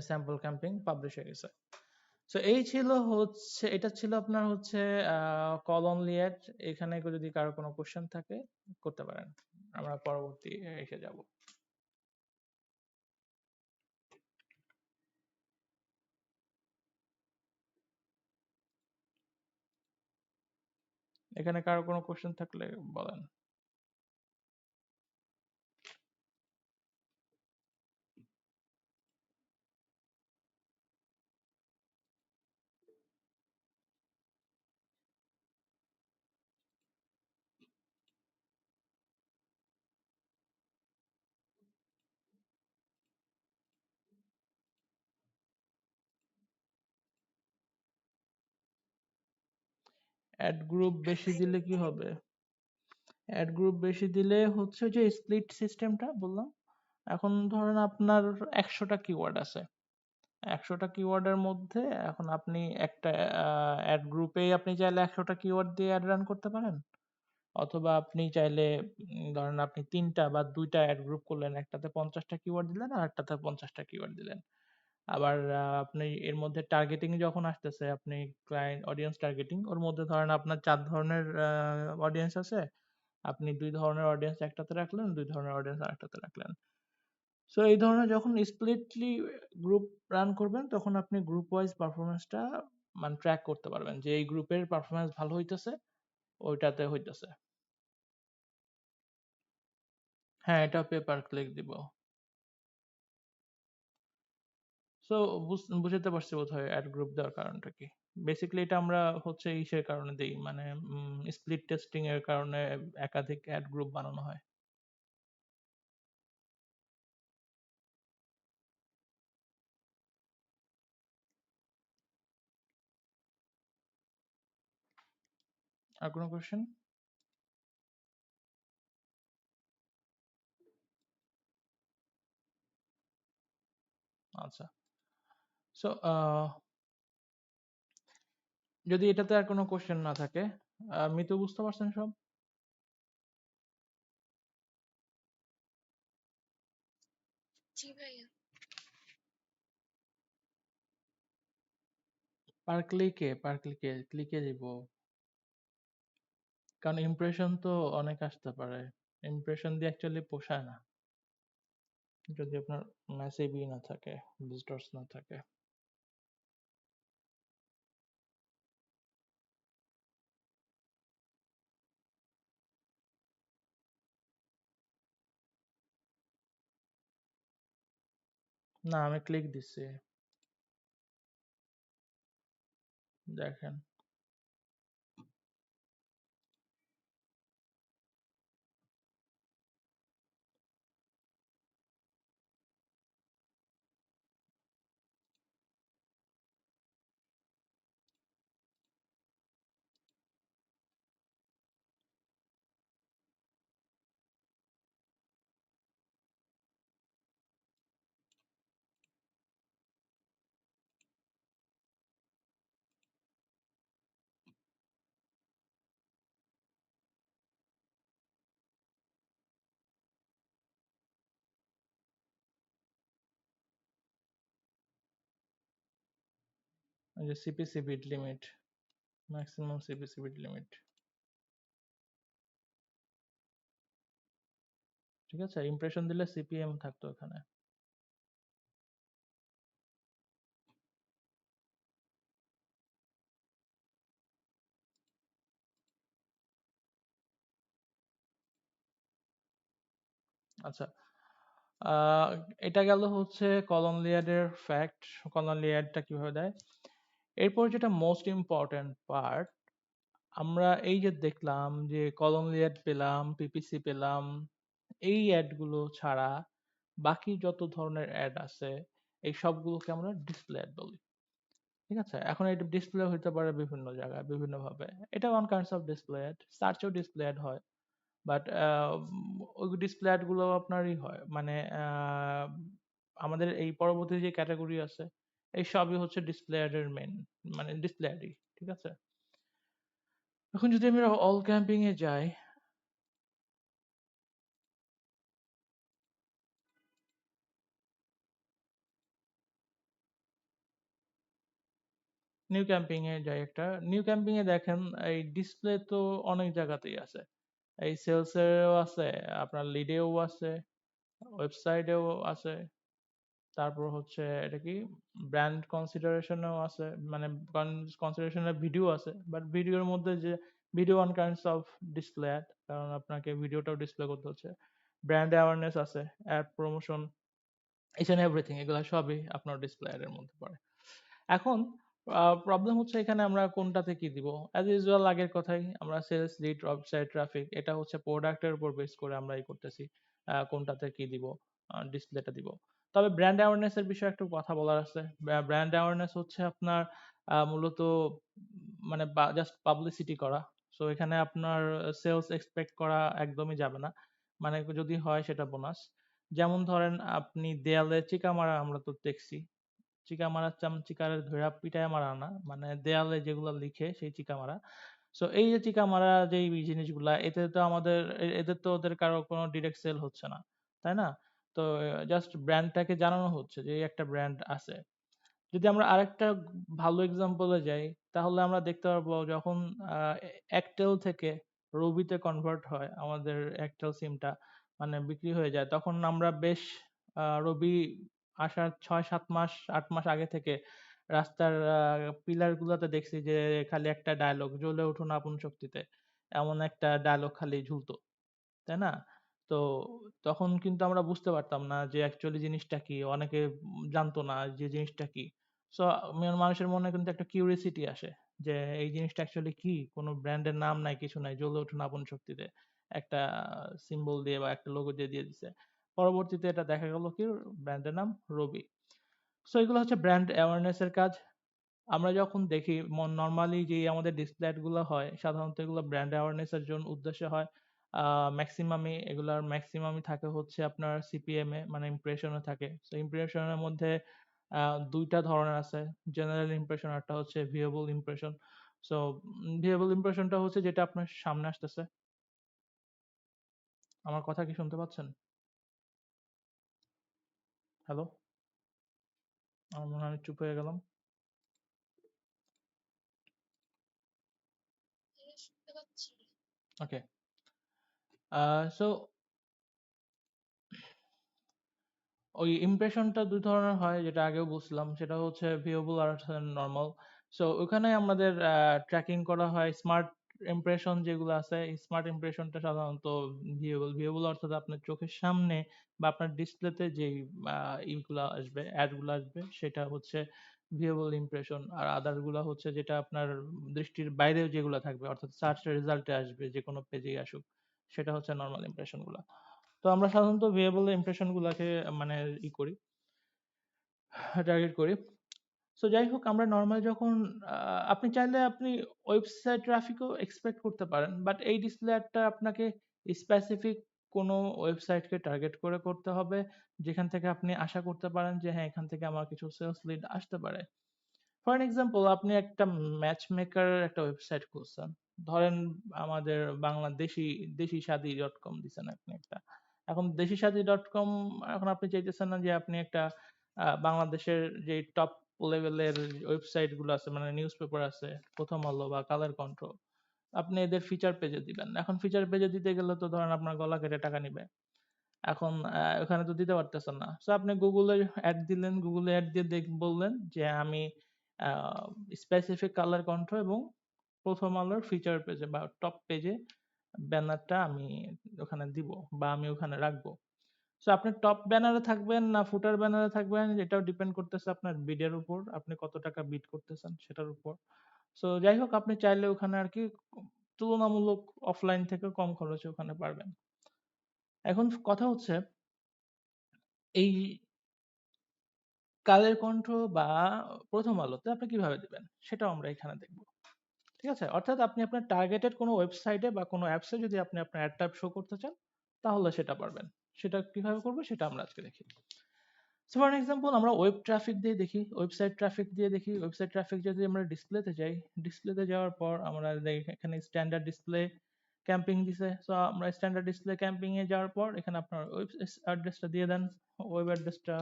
স্যাম্পল ক্যাম্পিং পাবলিশ হয়ে গেছে। সো এই ছিল হচ্ছে, এটা ছিল আপনার হচ্ছে কল অনলি অ্যাড। এখানে যদি কারো কোনো কোশ্চেন থাকে করতে পারেন, আমরা পরবর্তী এসে যাব। এখানে কারো কোনো কোশ্চেন থাকলে বলেন। অ্যাড গ্রুপ বেশি দিলে কি হবে? অ্যাড গ্রুপ বেশি দিলে হচ্ছে যে স্প্লিট সিস্টেমটা বললাম। এখন ধরেন আপনার 100টা কিওয়ার্ড আছে, 100টা কিওয়ার্ডের মধ্যে এখন আপনি একটা অ্যাড গ্রুপেই আপনি চাইলে 100টা কিওয়ার্ড দিয়ে অ্যাড রান করতে পারেন, অথবা আপনি চাইলে ধরেন আপনি 3টা বা 2টা অ্যাড গ্রুপ করলেন, একটাতে 50টা কিওয়ার্ড দিলেন আর একটাতে 50টা কিওয়ার্ড দিলেন। আবার আপনি এর মধ্যে টার্গেটিং যখন আসতেছে, আপনি ক্লায়েন্ট অডিয়েন্স টার্গেটিং, ওর মধ্যে ধরেন আপনার 4 ধরনের অডিয়েন্স আছে, আপনি 2 ধরনের অডিয়েন্স একটাতে রাখলেন, 2 ধরনের অডিয়েন্স আরেকটাতে রাখলেন। সো এই ধরনের যখন স্প্লিটলি গ্রুপ রান করবেন, তখন আপনি গ্রুপ ওয়াইজ পারফরম্যান্সটা মানে ট্র্যাক করতে পারবেন যে এই গ্রুপের পারফরম্যান্স ভালো হইতেছে, ওইটাতে হইতেছে। হ্যাঁ, এটা পে পার ক্লিক দিব। সো বুঝতে পারছি বোধহয় অ্যাড গ্রুপ দেওয়ার কারণটা কি। বেসিক্যালি এটা আমরা হচ্ছে ইসের কারণে দেই, মানে স্প্লিট টেস্টিং এর কারণে একাধিক অ্যাড গ্রুপ বানানো হয়। আর কোনো কোশ্চেন? আচ্ছা, সো যদি এটাতে আর কোনো কোশ্চেন না থাকে, মিতু বুঝতে পারছেন সব? জি ভাইয়া। পার ক্লিকে ক্লিকে দিব, কারণ ইমপ্রেশন তো অনেক আসতে পারে। ইমপ্রেশন দিয়ে অ্যাকচুয়ালি পোষায় না যদি আপনার ম্যাসিভই না থাকে, ভিজিটর্স না থাকে। না, আমি ক্লিক দিচ্ছি, দেখেন। এই যে CPC bid limit, maximum CPC bid limit. ঠিক আছে, ইমপ্রেশন দিলে সিপিএম থাকতো এখানে। আচ্ছা, আহ, এটা গেল হচ্ছে কলন লেয়ারের ফ্যাক্ট, কলন লেয়ারটা কিভাবে দেয়। এরপর যেটা মোস্ট ইম্পর্টেন্ট পার্ট, আমরা এই যে দেখলাম যে কলম লেয়ার পেলাম, পিপিসি পেলাম, এই অ্যাডগুলো ছাড়া বাকি যত ধরনের অ্যাড আছে এই সবগুলোকে আমরা ডিসপ্লে অ্যাড বলি। ঠিক আছে, এখন এটা ডিসপ্লে হইতে পারে বিভিন্ন জায়গায় বিভিন্ন ভাবে। এটা one kinds of display ad, সার্চেও ডিসপ্লে অ্যাড হয়, বাট ওই ডিসপ্লে অ্যাড গুলো আপনারই হয় মানে আমাদের এই পরবর্তী যে ক্যাটাগরি আছে এই সবই হচ্ছে ডিসপ্লে অ্যাড এর মেন, মানে ডিসপ্লে অ্যাডই। ঠিক আছে, এখন যদি আমি অল ক্যাম্পিং এ যাই, নিউ ক্যাম্পিং এ যাই একটা। নিউ ক্যাম্পিং এ দেখেন এই ডিসপ্লে তো অনেক জায়গাতেই আছে। এই সেলস এও আছে, আপনার লিডেও আছে, ওয়েবসাইটেও আছে। তারপর হচ্ছে এটা কি ব্র্যান্ড কনসিডারেশনেও আছে, মানে কনসিডারেশনের ভিডিও আছে, বাট ভিডিওর মধ্যে যে video one kinds of display ad, কারণ আপনাকে ভিডিওটাও ডিসপ্লে করতে হচ্ছে। ব্র্যান্ড অ্যাওয়ারনেস আছে, ad promotion, each and everything, এগুলো সবই আপনার ডিসপ্লে অ্যাড এর মধ্যে পড়ে। এখন প্রবলেম হচ্ছে এখানে আমরা কোনটাতে কি দিব। অ্যাজ ইউজুয়াল আগের কথাই, আমরা সেলস লিড, ওয়েবসাইট ট্রাফিক, এটা হচ্ছে প্রোডাক্টের উপর বেস করে আমরা এই করতেছি কোনটাতে কি দিব, ডিসপ্লেটা দিব। তবে ব্র্যান্ড অ্যাওয়ারনেস এর বিষয়ে একটু কথা বলার আছে। ব্র্যান্ড অ্যাওয়ারনেস হচ্ছে আপনার মূলত মানে জাস্ট পাবলিসিটি করা। সো এখানে আপনার সেলস এক্সপেক্ট করা একদমই যাবে না, মানে যদি হয় সেটা বোনাস। যেমন ধরেন আপনি দেয়ালে চিকা মারা, আমরা তো দেখছি চিকা মারার চিকারে ধইরা পিটায় মারা না, মানে দেয়ালে যেগুলো লিখে সেই চিকা মারা। সো এই যে চিকা মারা যে জিনিসগুলা, এতে তো আমাদের এদের তো ওদের কারো কোনো ডিরেক্ট সেল হচ্ছে না, তাই না? তো জাস্ট ব্র্যান্ডটাকে জানানো হচ্ছে যে এই একটা ব্র্যান্ড আছে। যদি আমরা আরেকটা ভালো এক্সাম্পলে যাই, তাহলে আমরা দেখতে পারবো যখন একটেল থেকে রবিতে কনভার্ট হয় আমাদের একটেল সিমটা, মানে বিক্রি হয়ে যায়, তখন আমরা বেশ রবি আসার 6-7 মাস 8 মাস আগে থেকে রাস্তার পিলার গুলোতে দেখছি যে খালি একটা ডায়লগ, জ্বলে উঠুন আপন শক্তিতে, এমন একটা ডায়লগ খালি ঝুলতো, তাই না? তো তখন কিন্তু আমরা বুঝতে পারতাম না যে অ্যাকচুয়ালি জিনিসটা কি, অনেকে জানতো না যে জিনিসটা কি। সো মানুষের মনে কিন্তু একটা কিউরিয়াসিটি আসে যে এই জিনিসটা অ্যাকচুয়ালি কি, কোনো ব্র্যান্ডের নাম নাই, কিছু নাই, জ্বলে উঠুন আপন শক্তিতে একটা সিম্বল দিয়ে বা একটা লোগো দিয়ে দিয়ে দিছে। পরবর্তীতে এটা দেখা গেল কি, ব্র্যান্ডের নাম রবি। সো এগুলো হচ্ছে ব্র্যান্ড অ্যাওয়ারনেস এর কাজ। আমরা যখন দেখি নর্মালি যে আমাদের ডিসপ্লে অ্যাড গুলো হয়, সাধারণত এগুলো ব্র্যান্ড অ্যাওয়ারনেস এর জন্য উদ্দেশ্যে হয়। ম্যাক্সিমামই থাকে হচ্ছে আপনার সিপিএম এ, মানে ইমপ্রেশনে থাকে। তো ইমপ্রেশনের মধ্যে দুইটা ধরনের আছে, জেনারেল ইমপ্রেশন, একটা হচ্ছে ভিউয়েবল ইমপ্রেশন। সো ভিউয়েবল ইমপ্রেশনটা হচ্ছে যেটা আপনার সামনে আসতেছে। আমার কথা কি শুনতে পাচ্ছেন? হ্যালো, আমার মনে হয় আমি চুপ হয়ে গেলাম। ওকে, সো ওই ইমপ্রেশনটা দুই ধরনের হয়, যেটা আগেও বলছিলাম, সেটা হচ্ছে ভিউয়েবল আর হচ্ছে নরমাল। সো ওখানে আমাদের ট্র্যাকিং করা হয় স্মার্ট ইমপ্রেশন যেগুলো আছে। স্মার্ট ইমপ্রেশনটা সাধারণত ভিউয়েবল, ভিউয়েবল অর্থাৎ আপনার চোখের সামনে বা আপনার ডিসপ্লেতে যেই ইগুলা আসবে, অ্যাড গুলো আসবে, সেটা হচ্ছে ভিউয়েবল ইমপ্রেশন। আর আদার গুলা হচ্ছে যেটা আপনার দৃষ্টির বাইরে যেগুলো থাকবে, অর্থাৎ সার্চ রেজাল্টে আসবে, যে কোনো পেজেই আসুক, সেটা হচ্ছে নরমাল ইমপ্রেশন গুলা। তো আমরা সাধারণত ভিউয়েবল ইমপ্রেশন গুলাকে মানে করি, টার্গেট করি। সো যাই হোক, আমরা নরমাল যখন আপনি চাইলে আপনি ওয়েবসাইট ট্রাফিকও এক্সপেক্ট করতে পারেন, বাট এই ডিসপ্লে অ্যাডটা আপনাকে স্পেসিফিক কোনো ওয়েবসাইটকে টার্গেট করে করতে হবে, যেখান থেকে আপনি আশা করতে পারেন যে হ্যাঁ, এখান থেকে আমার কিছু সেলস লিড আসতে পারে। ফর এন এক্সাম্পল, আপনি একটা ম্যাচ মেকারের একটা ওয়েবসাইট খুলছেন, ধরেন আমাদের বাংলাদেশি দেশি সাদি ডট কম দিচ্ছেন আপনি একটা। এখন দেশি সাদি ডট কম, এখন আপনি চাইতেছেন না যে আপনি একটা বাংলাদেশের যে টপ লেভেলের ওয়েবসাইট গুলো আছে, মানে নিউজ পেপার আছে, প্রথম আলো বা কালের কণ্ঠ, আপনি এদের ফিচার পেজে দিবেন। এখন ফিচার পেজে দিতে গেলে তো ধরেন আপনার গলা কেটে টাকা নিবে। এখন ওখানে তো দিতে পারতেছেন না। সো আপনি গুগলে অ্যাড দিলেন, গুগলে অ্যাড দিয়ে বললেন যে আমি স্পেসিফিক কালার কণ্ঠ এবং প্রথম আলোর ফিচার পেজে বা টপ পেজে ব্যানারটা আমি ওখানে দিব বা আমি ওখানে রাখবো। সো আপনি টপ ব্যানারে থাকবেন না ফুটার ব্যানারে থাকবেন, এটাও ডিপেন্ড করতেছে আপনার বিডের উপর, আপনি কত টাকা বিড করতেছেন সেটার উপর। সো যাই হোক, আপনি চাইলে ওখানে আর কি তুলনামূলক অফলাইন থেকে কম খরচে ওখানে পারবেন। এখন কথা হচ্ছে এই কালের কণ্ঠ বা প্রথম আলোতে আপনি কিভাবে দিবেন সেটাও আমরা এখানে দেখব। ঠিক আছে? অর্থাৎ আপনি আপনার টার্গেটেড কোনো ওয়েবসাইটে বা কোনো অ্যাপসে যদি আপনি আপনার অ্যাডটা শো করতে চান, তাহলে সেটা পারবেন। সেটা কিভাবে করবো সেটা আমরা আজকে দেখি। সো ফর এক্সাম্পল, আমরা ওয়েব ট্রাফিক দিয়ে দেখি, ওয়েবসাইট ট্রাফিক দিয়ে দেখি। ওয়েবসাইট ট্রাফিক যদি আমরা ডিসপ্লেতে যাই, ডিসপ্লেতে যাওয়ার পর আমরা দেখি এখানে স্ট্যান্ডার্ড ডিসপ্লে ক্যাম্পিং দিছে। সো আমরা স্ট্যান্ডার্ড ডিসপ্লে ক্যাম্পিং এ যাওয়ার পর এখানে আপনার ওয়েব অ্যাড্রেসটা দিয়ে দেন, ওয়েব অ্যাড্রেসটা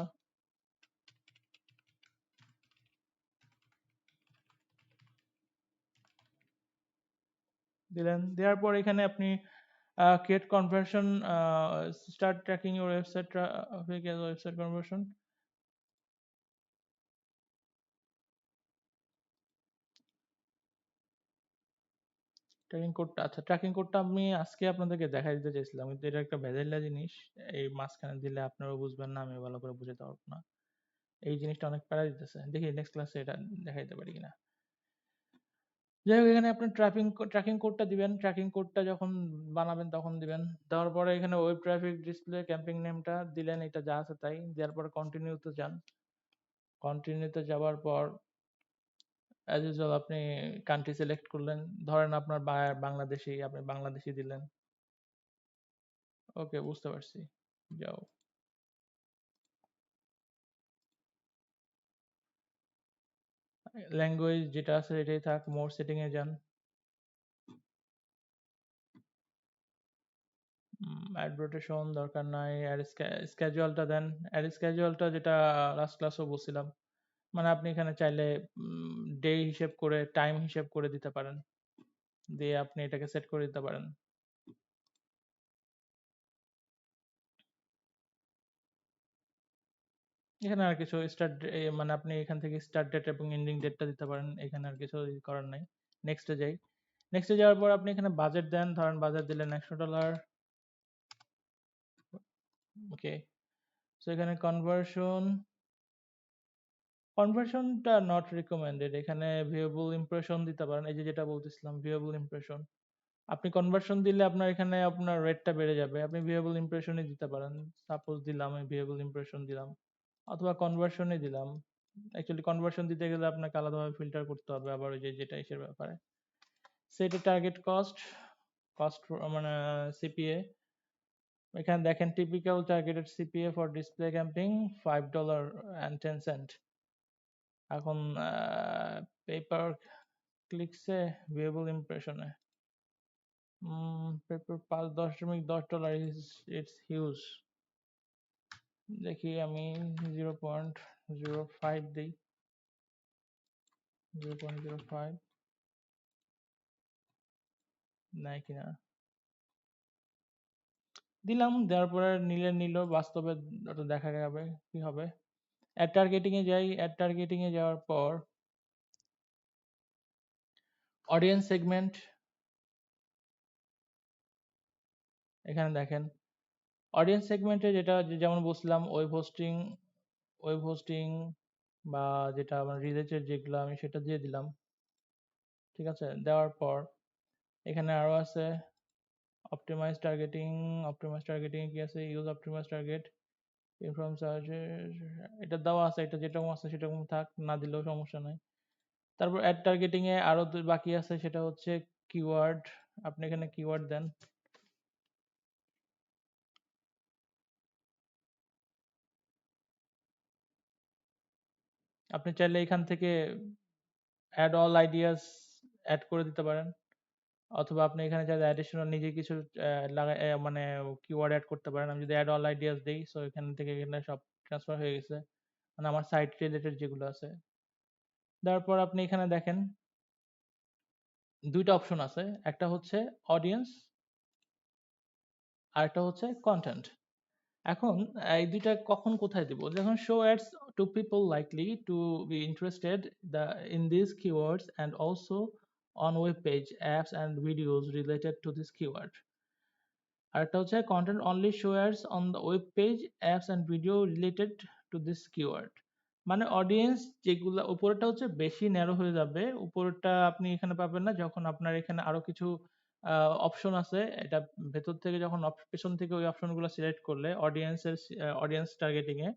দিলেন। দেওয়ার পর এখানে আপনি create conversion, start tracking your website traffic as website conversion. Tracking কোডটা, আচ্ছা ট্র্যাকিং কোডটা আমি আজকে আপনাদেরকে দেখাই দিতে চাইছিলাম, কিন্তু এটা একটা ভেজাইলা জিনিস। এই মাঝখানে দিলে আপনারাও বুঝবেন না, আমি ভালো করে বুঝাতে পারবো না। এই জিনিসটা অনেক প্যারা দিতেছে, দেখি নেক্সট ক্লাসে এটা দেখাইতে পারি কিনা। যাই হোক, এখানে আপনি ট্র্যাকিং কোডটা দিবেন। ট্র্যাকিং কোডটা যখন বানাবেন তখন দিবেন। দেওয়ার পরে এখানে ওয়েব ট্রাফিক ডিসপ্লে ক্যাম্পিং নেমটা দিলেন, এটা যা আছে তাই দেওয়ার পরে কন্টিনিউতে যান। কন্টিনিউতে যাওয়ার পর অ্যাজ ইউজুয়াল আপনি কান্ট্রি সিলেক্ট করলেন, ধরেন আপনার বাংলাদেশি, আপনি বাংলাদেশি দিলেন। ওকে, বুঝতে পারছি, যাও। ল্যাঙ্গুয়েজ যেটা আছে এটাই থাক, মোর সেটিং এ যান। অ্যাড রোটেশন দরকার নাই, অ্যাড স্ক্যাজুয়ালটা দেন। অ্যাড স্ক্যাজুয়ালটা যেটা লাস্ট ক্লাসও বলছিলাম, মানে আপনি এখানে চাইলে ডে হিসেব করে, টাইম হিসেব করে দিতে পারেন, দিয়ে আপনি এটাকে সেট করে দিতে পারেন। এখানে আর কিছু স্টার্ট, মানে আপনি এখান থেকে স্টার্ট ডেট এবং এন্ডিং ডেটটা দিতে পারেন, এখানে আর কিছু করার নাই। নেক্সটে যাই। নেক্সটে যাওয়ার পর আপনি এখানে বাজেট দেন, ধরেন বাজেট দিলেন $100। ওকে, সো এখানে কনভার্সনটা নট রিকমেন্ডেড। এখানে ভিউয়েবল ইমপ্রেশন দিতে পারেন, এই যে যেটা বলতেছিলাম ভিউয়েবল ইমপ্রেশন। আপনি কনভার্সন দিলে আপনার এখানে আপনার রেটটা বেড়ে যাবে, আপনি ভিউয়েবল ইমপ্রেশনই দিতে পারেন। সাপোজ দিলাম আমি ভিউয়েবল ইমপ্রেশন দিলাম, অথবা কনভার্সনই দিলাম। অ্যাকচুয়ালি কনভার্সন দিতে গেলে আপনাকে আলাদাভাবে ফিল্টার করতে হবে, আবার ওই যে যেটা ইসের ব্যাপারে। সেটা টার্গেট কস্ট, কস্ট মানে সিপিএ। এখানে দেখেন typical targeted CPA for display camping $5.10। এখন পেপার ক্লিকসে ভিউয়েবল ইমপ্রেশনে পেপার $5.10 ইটস হিউজ। দেখি আমি 0.05 দিই, 0.05 নাই কিনা দিলাম। দেওয়ার পরে নিল, বাস্তবে ওটা দেখা যাবে কি হবে। অ্যাড টার্গেটিং এ যাই। অ্যাড টার্গেটিং এ যাওয়ার পর অডিয়েন্স সেগমেন্ট, এখানে দেখেন অডিয়েন্স সেগমেন্টে যেটা যেমন বলছিলাম ওয়েব হোস্টিং বা যেটা আমার রিলেটেড যেগুলো আমি সেটা দিয়ে দিলাম। ঠিক আছে, দেওয়ার পর এখানে আরো আছে অপটিমাইজ টার্গেটিং। অপটিমাইজ টার্গেটিং কি আছে, use optimise target inform search, এটা দেওয়া আছে, এটা যেরকম আছে সেরকম থাক, না দিলেও সমস্যা নাই। তারপর অ্যাড টার্গেটিং এ আরো বাকি আছে, সেটা হচ্ছে কিওয়ার্ড। আপনি এখানে কিওয়ার্ড দেন। আপনি চাইলে এখান থেকে অ্যাড অল আইডিয়াস অ্যাড করে দিতে পারেন, অথবা আপনি এখানে চাইলে অ্যাডিশনাল নিজে কিছু মানে কিওয়ার্ড অ্যাড করতে পারেন। আমি যদি অ্যাড অল আইডিয়াস দেই, সো এখান থেকে এখানে সব ট্রান্সফার হয়ে গেছে, মানে আমার সাইট রিলেটেড যেগুলো আছে। তারপর আপনি এখানে দেখেন দুইটা অপশন আছে, একটা হচ্ছে অডিয়েন্স আর একটা হচ্ছে কন্টেন্ট। এখন এই দুইটা কখন কোথায় দিব, যখন show ads to people likely to be interested in this keywords and also on web page apps and videos related to this keyword. আরেকটা হচ্ছে content only show ads on the web page apps and video related to this keyword. মানে অডিয়েন্স যেগুলা উপরেরটা হচ্ছে বেশি ন্যারো হয়ে যাবে, উপরেরটা আপনি এখানে পাবেন না। যখন আপনার এখানে আরো কিছু অপশন আছে, এটা ভেতর থেকে যখন পেছন থেকে ওই অপশনগুলো সিলেক্ট করলে অডিয়েন্স টার্গেটিং এ,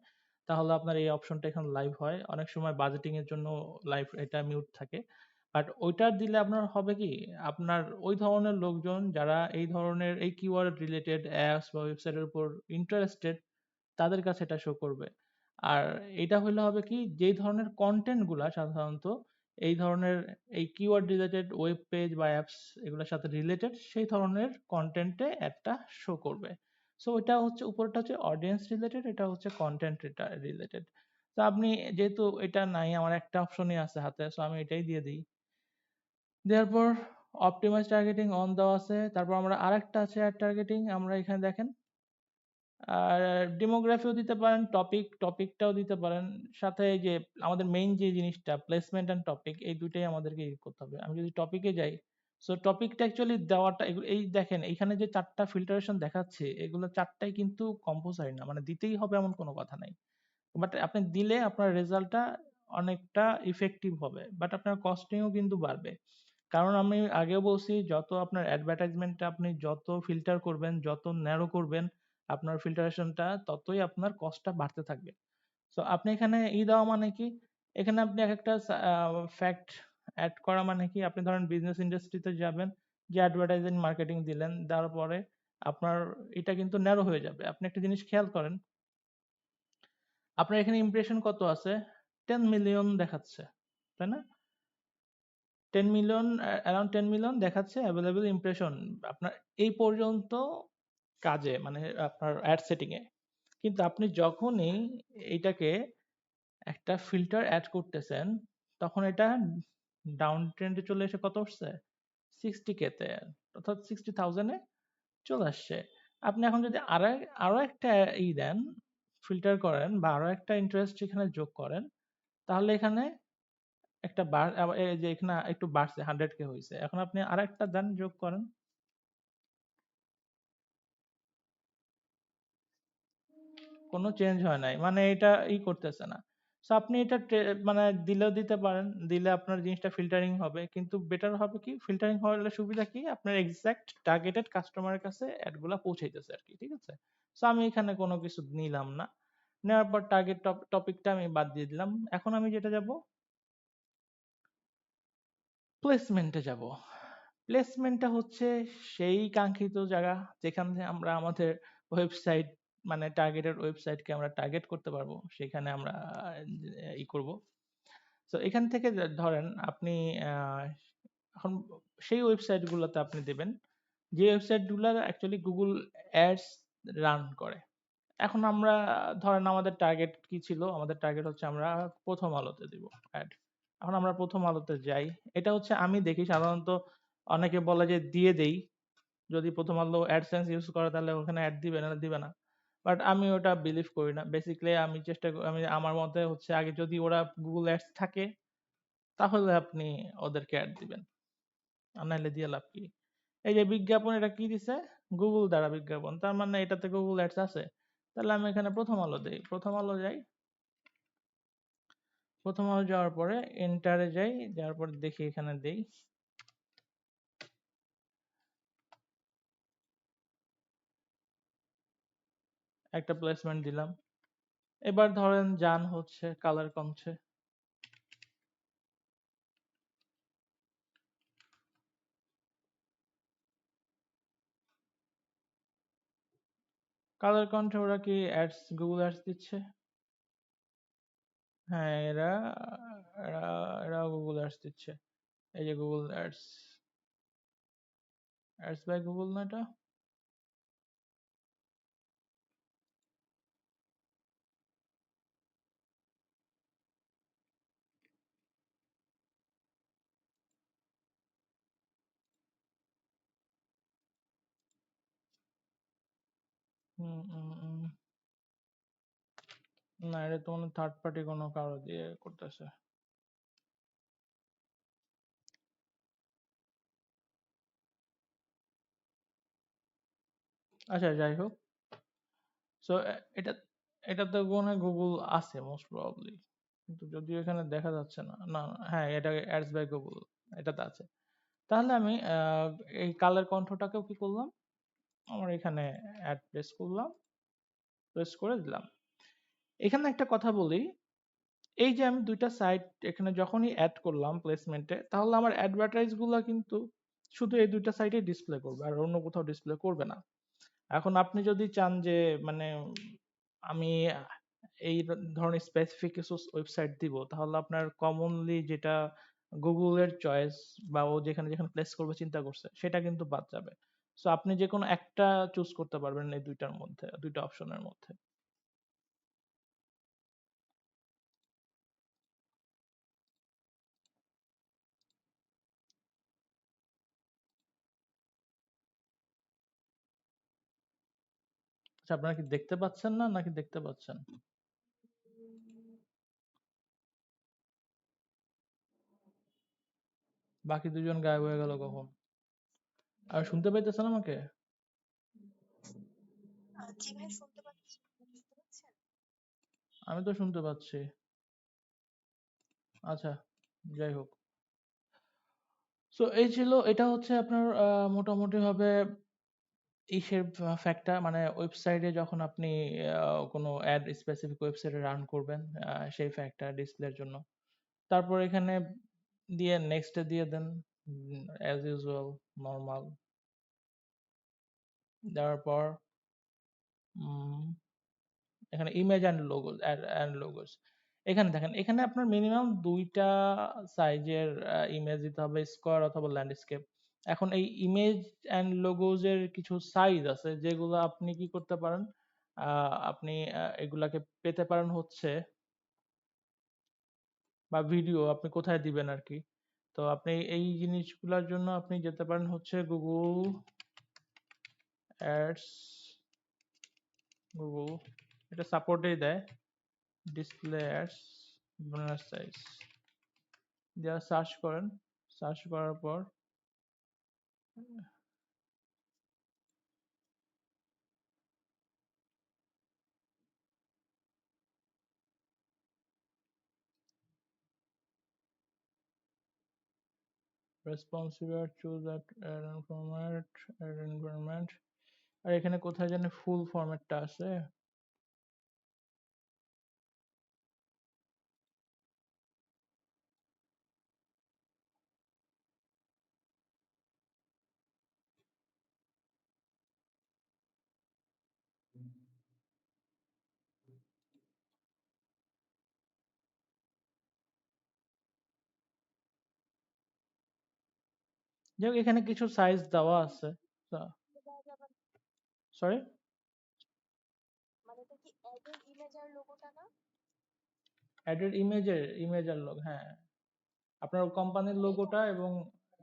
তাহলে আপনার এই অপশনটা এখানে লাইভ হয়। অনেক সময় বাজেটিং এর জন্য লাইভ এটা মিউট থাকে, বাট ওইটা দিলে আপনার হবে কি, আপনার ওই ধরনের লোকজন যারা এই ধরনের এই কিওয়ার্ড রিলেটেড অ্যাপস বা ওয়েবসাইটের উপর ইন্টারেস্টেড, তাদের কাছে এটা শো করবে। আর এটা হলে হবে কি, যেই ধরনের কন্টেন্ট গুলা সাধারণত এই ধরনের এই কিওয়ার্ড রিলেটেড ওয়েব পেজ বা অ্যাপস এগুলোর সাথে রিলেটেড, সেই ধরনের কন্টেন্টে একটা শো করবে। সো এটা হচ্ছে উপরটা হচ্ছে অডিয়েন্স রিলেটেড, এটা হচ্ছে কন্টেন্ট রিলেটেড। তো আপনি যেহেতু এটা নাই, আমার একটা অপশনই আছে হাতে, সো আমি এটাই দিয়ে দিই। দেওয়ার পর অপটিমাইজ টার্গেটিং অন দেওয়া আছে, তারপর আমরা আরেকটা আছে অ্যাড টার্গেটিং, আমরা এখানে দেখেন। আর ডেমোগ্রাফিও দিতে পারেন, টপিকটাও দিতে পারেন, সাথে এই যে আমাদের মেইন যে জিনিসটা প্লেসমেন্ট অ্যান্ড টপিক, এই দুইটাই আমাদেরকে করতে হবে। আমি যদি টপিকে যাই, সো টপিকটা অ্যাকচুয়ালি দেওয়াটা এই দেখেন এইখানে যে চারটা ফিল্টারেশন দেখাচ্ছে, এগুলো চারটাই কিন্তু কম্পোসাইট না, মানে দিতেই হবে এমন কোনো কথা নাই। বাট আপনি দিলে আপনার রেজাল্টটা অনেকটা ইফেক্টিভ হবে, বাট আপনার কস্টিংও কিন্তু বাড়বে। কারণ আমি আগেও বলছি, যত আপনার অ্যাডভার্টাইজমেন্টটা আপনি যত ফিল্টার করবেন, যত ন্যারো করবেন আপনার ফিল্টারেশনটা, ততই আপনার কস্টটা বাড়তে থাকবে। সো আপনি এখানে দেওয়া মানে কি, এখানে আপনি এক একটা ফ্যাক্ট অ্যাড করা মানে কি, আপনি ধরেন বিজনেস ইন্ডাস্ট্রিতে যাবেন, যে অ্যাডভার্টাইজিং মার্কেটিং দিলেন, দেওয়ার পরে আপনার এটা কিন্তু ন্যারো হয়ে যাবে। আপনি একটা জিনিস খেয়াল করেন, আপনার এখানে ইমপ্রেশন কত আছে, 10 মিলিয়ন দেখাচ্ছে, তাই না? 10 মিলিয়ন, অ্যারাউন্ড 10 মিলিয়ন দেখাচ্ছে অ্যাভেলেবল ইমপ্রেশন আপনার এই পর্যন্ত কাজে, মানে আপনার অ্যাড সেটিং এ। কিন্তু আপনি যখনই এইটাকে একটা ফিল্টার অ্যাড করতেছেন, তখন এটা ডাউন ট্রেন্ডে চলে এসে কত উঠছে, 60K তে, অর্থাৎ 60,000-এ চলে আসছে। আপনি এখন যদি আরো একটা দেন, ফিল্টার করেন বা আরো একটা ইন্টারেস্ট এখানে যোগ করেন, তাহলে এখানে একটা এই যে এখানে একটু বাড়ছে, 100K হয়েছে। এখন আপনি আরেকটা দেন, যোগ করেন, কোনো চেঞ্জ হয় নাই, মানে এটা করতেছে না। সো আপনি এটা মানে দিলেও দিতে পারেন, দিলে আপনার জিনিসটা ফিল্টারিং হবে, কিন্তু বেটার হবে কি, ফিল্টারিং হলে সুবিধা কি, আপনার এক্সাক্ট টার্গেটেড কাস্টমারের কাছে অ্যাডগুলা পৌঁছাইতেছে আর কি, ঠিক আছে? সো আমি এখানে কোনো কিছু নিলাম না, নেওয়ার পর টার্গেট টপিকটা আমি বাদ দিয়ে দিলাম। এখন আমি যেটা যাব, প্লেসমেন্টে যাব। প্লেসমেন্টটা হচ্ছে সেই কাঙ্ক্ষিত জায়গা যেখান থেকে আমরা আমাদের ওয়েবসাইট, মানে টার্গেটেড ওয়েবসাইটকে আমরা টার্গেট করতে পারবো, সেখানে আমরা করব। তো এখান থেকে ধরেন আপনি আহ, এখন সেই ওয়েবসাইটগুলোতে আপনি দেবেন যে ওয়েবসাইটগুলো অ্যাকচুয়ালি গুগল অ্যাডস রান করে। এখন আমরা ধরেন আমাদের টার্গেট কি ছিল, আমাদের টার্গেট হচ্ছে আমরা প্রথম আলোতে দিব অ্যাড। এখন আমরা প্রথম আলোতে যাই, এটা হচ্ছে আমি দেখি সাধারণত অনেকে বলে যে দিয়ে দেই, যদি প্রথম আলো অ্যাডসেন্স ইউজ করে তাহলে ওখানে অ্যাড দিবে না, দিবে না। বাট আমি ওটা বিলিভ করি না। বেসিক্যালি আমি আমি আমার মতে হচ্ছে, আগে যদি ওরা গুগল অ্যাডস থাকে তাহলে আপনি ওদেরকে অ্যাড দিবেন, আর নাহলে দিয়ে লাভ কি। এই যে বিজ্ঞাপন, এটা কি দিছে, গুগল দ্বারা বিজ্ঞাপন, তার মানে এটাতে গুগল অ্যাডস আছে। তাহলে আমি এখানে প্রথম আলো দেই, প্রথম আলো যাই, প্রথম আলো যাওয়ার পরে এন্টারে যাই, যাওয়ার পরে দেখি এখানে দেই, একটা প্লেসমেন্ট দিলাম। এবার ধরেন যান হচ্ছে কালার কমছে, কালার কন্ঠে ওরা কি অ্যাডস, গুগল অ্যাডস দিচ্ছে? হ্যাঁ, এরা এরা গুগল অ্যাডস দিচ্ছে। এই যে Google ads, ads by Google না এটা? হুম, না, এটা তো মনে থার্ড পার্টি কোনো কারো দিয়ে করতেছে। আচ্ছা, যাই হোক। সো এটা এটাতে মনে হয় গুগল আছে মোস্ট প্রবাবলি, কিন্তু যদিও এখানে দেখা যাচ্ছে না। না, না, হ্যাঁ, এটা অ্যাডস বাই গুগল, এটাতে আছে। তাহলে আমি এই কালার কন্ঠটাকেও কি করলাম, আমার এখানে অ্যাড প্লেস করলাম, প্রেস করে দিলাম। এখানে একটা কথা বলি, এই যে আমি দুইটা সাইট এখানে যখনই অ্যাড করলাম প্লেসমেন্টে, তাহলে আমার অ্যাডভার্টাইজ গুলা কিন্তু শুধু এই দুইটা সাইটে ডিসপ্লে করবে, আর অন্য কোথাও ডিসপ্লে করবে না। এখন আপনি যদি চান যে মানে আমি এই ধরনের স্পেসিফিক কিছু ওয়েবসাইট দিব, তাহলে আপনার কমনলি যেটা গুগলের চয়েস বা ও যেখানে যেখানে প্লেস করবে চিন্তা করছে, সেটা কিন্তু বাদ যাবে। সো আপনি যে কোনো একটা চুজ করতে পারবেন এই দুইটার মধ্যে, দুইটা অপশনের মধ্যে। আচ্ছা, আপনারা কি দেখতে পাচ্ছেন না নাকি দেখতে পাচ্ছেন? বাকি দুজন গায়েব হয়ে গেল কখন? আর শুনতে পাইতেছেন আমাকে? জি ভাই শুনতে পাচ্ছি। বুঝতে পারছেন? আমি তো শুনতে পাচ্ছি। আচ্ছা, যাই হোক। সো এটা হচ্ছে আপনার মোটামুটি ভাবে ইসের ফ্যাক্টটা, মানে ওয়েবসাইটে যখন আপনি কোনো অ্যাড স্পেসিফিক ওয়েবসাইটে রান করবেন, সেই ফ্যাক্টটা ডিসপ্লের জন্য। তারপর এখানে দিয়ে নেক্সটে দিয়ে দেন, অ্যাজ ইউজুয়াল নরমাল। দেওয়ার পর এখানে ইমেজ অ্যান্ড লোগোস, লোগোস এখানে দেখেন, এখানে আপনার মিনিমাম ২টা সাইজের ইমেজ দিতে হবে, স্কোয়ার অথবা ল্যান্ডস্কেপ। এখন এই ইমেজ অ্যান্ড লোগোস এর কিছু সাইজ আছে যেগুলো আপনি কি করতে পারেন, আপনি এগুলাকে পেতে পারেন হচ্ছে, বা ভিডিও আপনি কোথায় দিবেন আর কি। তো আপনি এই জিনিসগুলোর জন্য আপনি যেতে পারেন হচ্ছে গুগল অ্যাডস। গুগল এটা সাপোর্টেই দেয়, ডিসপ্লে অ্যাডস বোনাস সাইজ যা সার্চ করেন। সার্চ করার পর রেসপন্সিভ চুজ ফরম্যাট, এনভায়রনমেন্ট, আর এখানে কোথায় জানি ফুল ফরম্যাটটা আছে। যাই হোক, এখানে কিছু সাইজ দেওয়া আছে। এটা আবার সরি, মানে এটা কি অ্যাডের ইমেজ আর লোগোটা না? অ্যাডের ইমেজ আর লোগো, হ্যাঁ, আপনার কোম্পানির মানে এটা লোগোটা এবং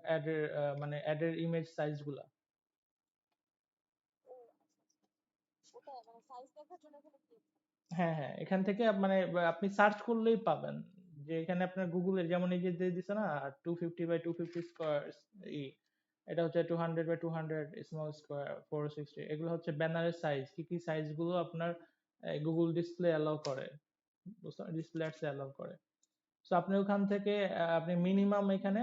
অ্যাডের মানে অ্যাডের ইমেজ সাইজগুলা। ও আচ্ছা আচ্ছা। ওটা মানে সাইজ দেখার জন্য এখানে ক্লিক। হ্যাঁ, হ্যাঁ, এখান থেকে মানে আপনি সার্চ করলেই পাবেন যে এখানে আপনার গুগলের যেমন এই যে দিয়ে দিছে না 250 বাই 250 স্কোয়ার, ই এটা হচ্ছে 200 বাই 200 স্মল স্কোয়ার 460, এগুলো হচ্ছে ব্যানারের সাইজ। কি কি সাইজ গুলো আপনার গুগল ডিসপ্লে অ্যালাউ করে, ডিসপ্লে অ্যাডস অ্যালাউ করে। সো আপনি ওখান থেকে আপনি মিনিমাম এখানে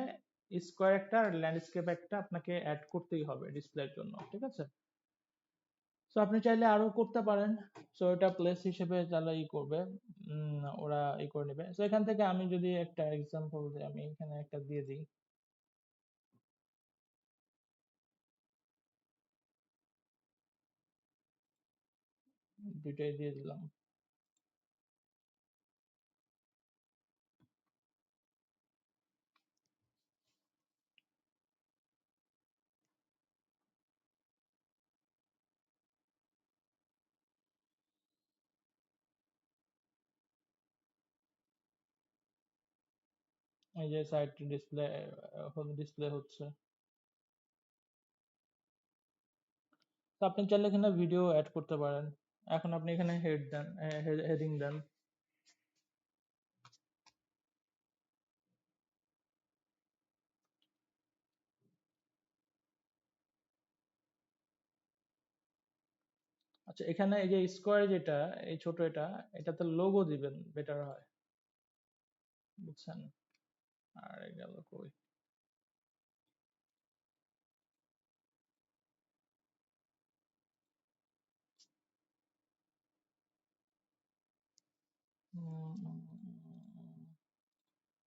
স্কোয়ার একটা আর ল্যান্ডস্কেপ একটা আপনাকে অ্যাড করতেই হবে ডিসপ্লের জন্য, ঠিক আছে? সো আপনি চাইলে আরো করতে পারেন। সো এটা প্লেস হিসেবে তাহলে করবে, ওরা করে নেবে। সো এখান থেকে আমি যদি একটা এক্সাম্পল দিই, আমি এখানে একটা দিয়ে দিই, দুইটাই দিয়ে দিলাম। এই যে সাইট ডিসপ্লে হচ্ছে। তো আপনি চাইলে এখানে ভিডিও অ্যাড করতে পারেন। এখন আপনি এখানে হেড দেন, হেডিং দেন। আচ্ছা, এখানে এই যে স্কোয়ার যেটা, এই ছোট এটাতে লোগো দিবেন, বেটার হয়, বুঝছেন? আর গেল কই?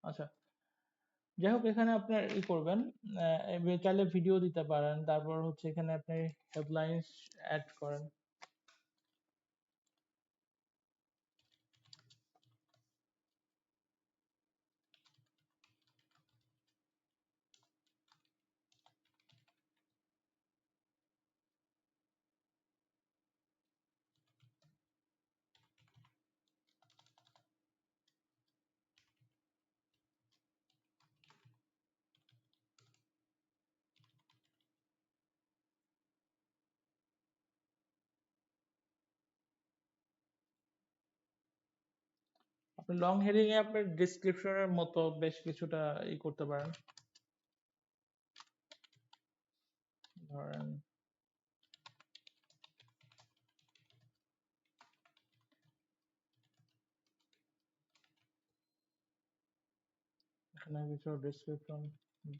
আচ্ছা, যাই হোক, এখানে আপনার করবেন, চাইলে ভিডিও দিতে পারেন। তারপর হচ্ছে এখানে আপনি হেডলাইন্স অ্যাড করেন। আপনি লং হেডিং এ আপনার ডেসক্রিপশনের মতো বেশ কিছুটা করতে পারেন। ধরেন এখানে কিছু ডেসক্রিপশন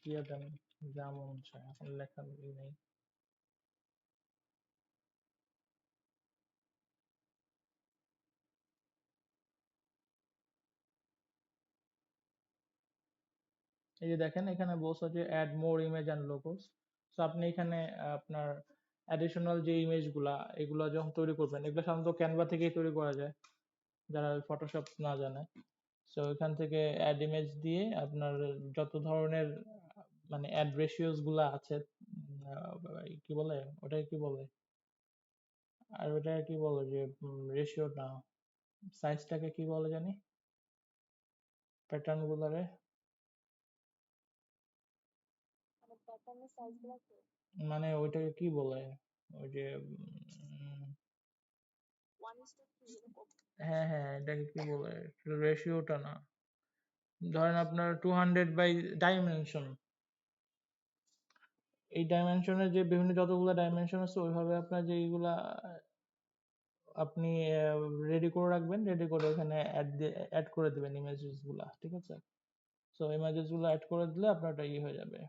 দিয়ে দেন, যা মন চায়, এখন লেখার নেই। এই যে দেখেন এখানে বলছে যে add more image and logos. So আপনি এখানে আপনার অ্যাডিশনাল যে ইমেজ গুলা এগুলো যখন তৈরি করবেন, এগুলো সাধারণত ক্যানভা থেকেই তৈরি করা যায় যারা ফটোশপ না জানে। সো এখান থেকে অ্যাড ইমেজ দিয়ে আপনার যত ধরনের মানে অ্যাড রেশিওস গুলা আছে, কি বলে ওটাকে, কি বলে, আর ওটা কি বলে যে রেশিও না, সাইজটাকে কি বলে জানি, প্যাটার্ন গুলারে, মানে প্যাটার্নের সাইজ গুলো কি? মানে ওইটাকে কি বলে, ওই যে 1:2 এরকম? হ্যাঁ হ্যাঁ, এটাকে কি বলে, রেশিওটা না, ধরেন আপনার 200 বাই ডাইমেনশন, এই ডাইমেনশনের যে বিভিন্ন যতগুলো ডাইমেনশন আছে ওইভাবে আপনার যে এইগুলা আপনি রেডি করে রাখবেন, রেডি করে এখানে অ্যাড করে দিবেন ইমেজেস গুলা, ঠিক আছে? সো ইমেজেস গুলো অ্যাড করে দিলে আপনার এটা হয়ে যাবে।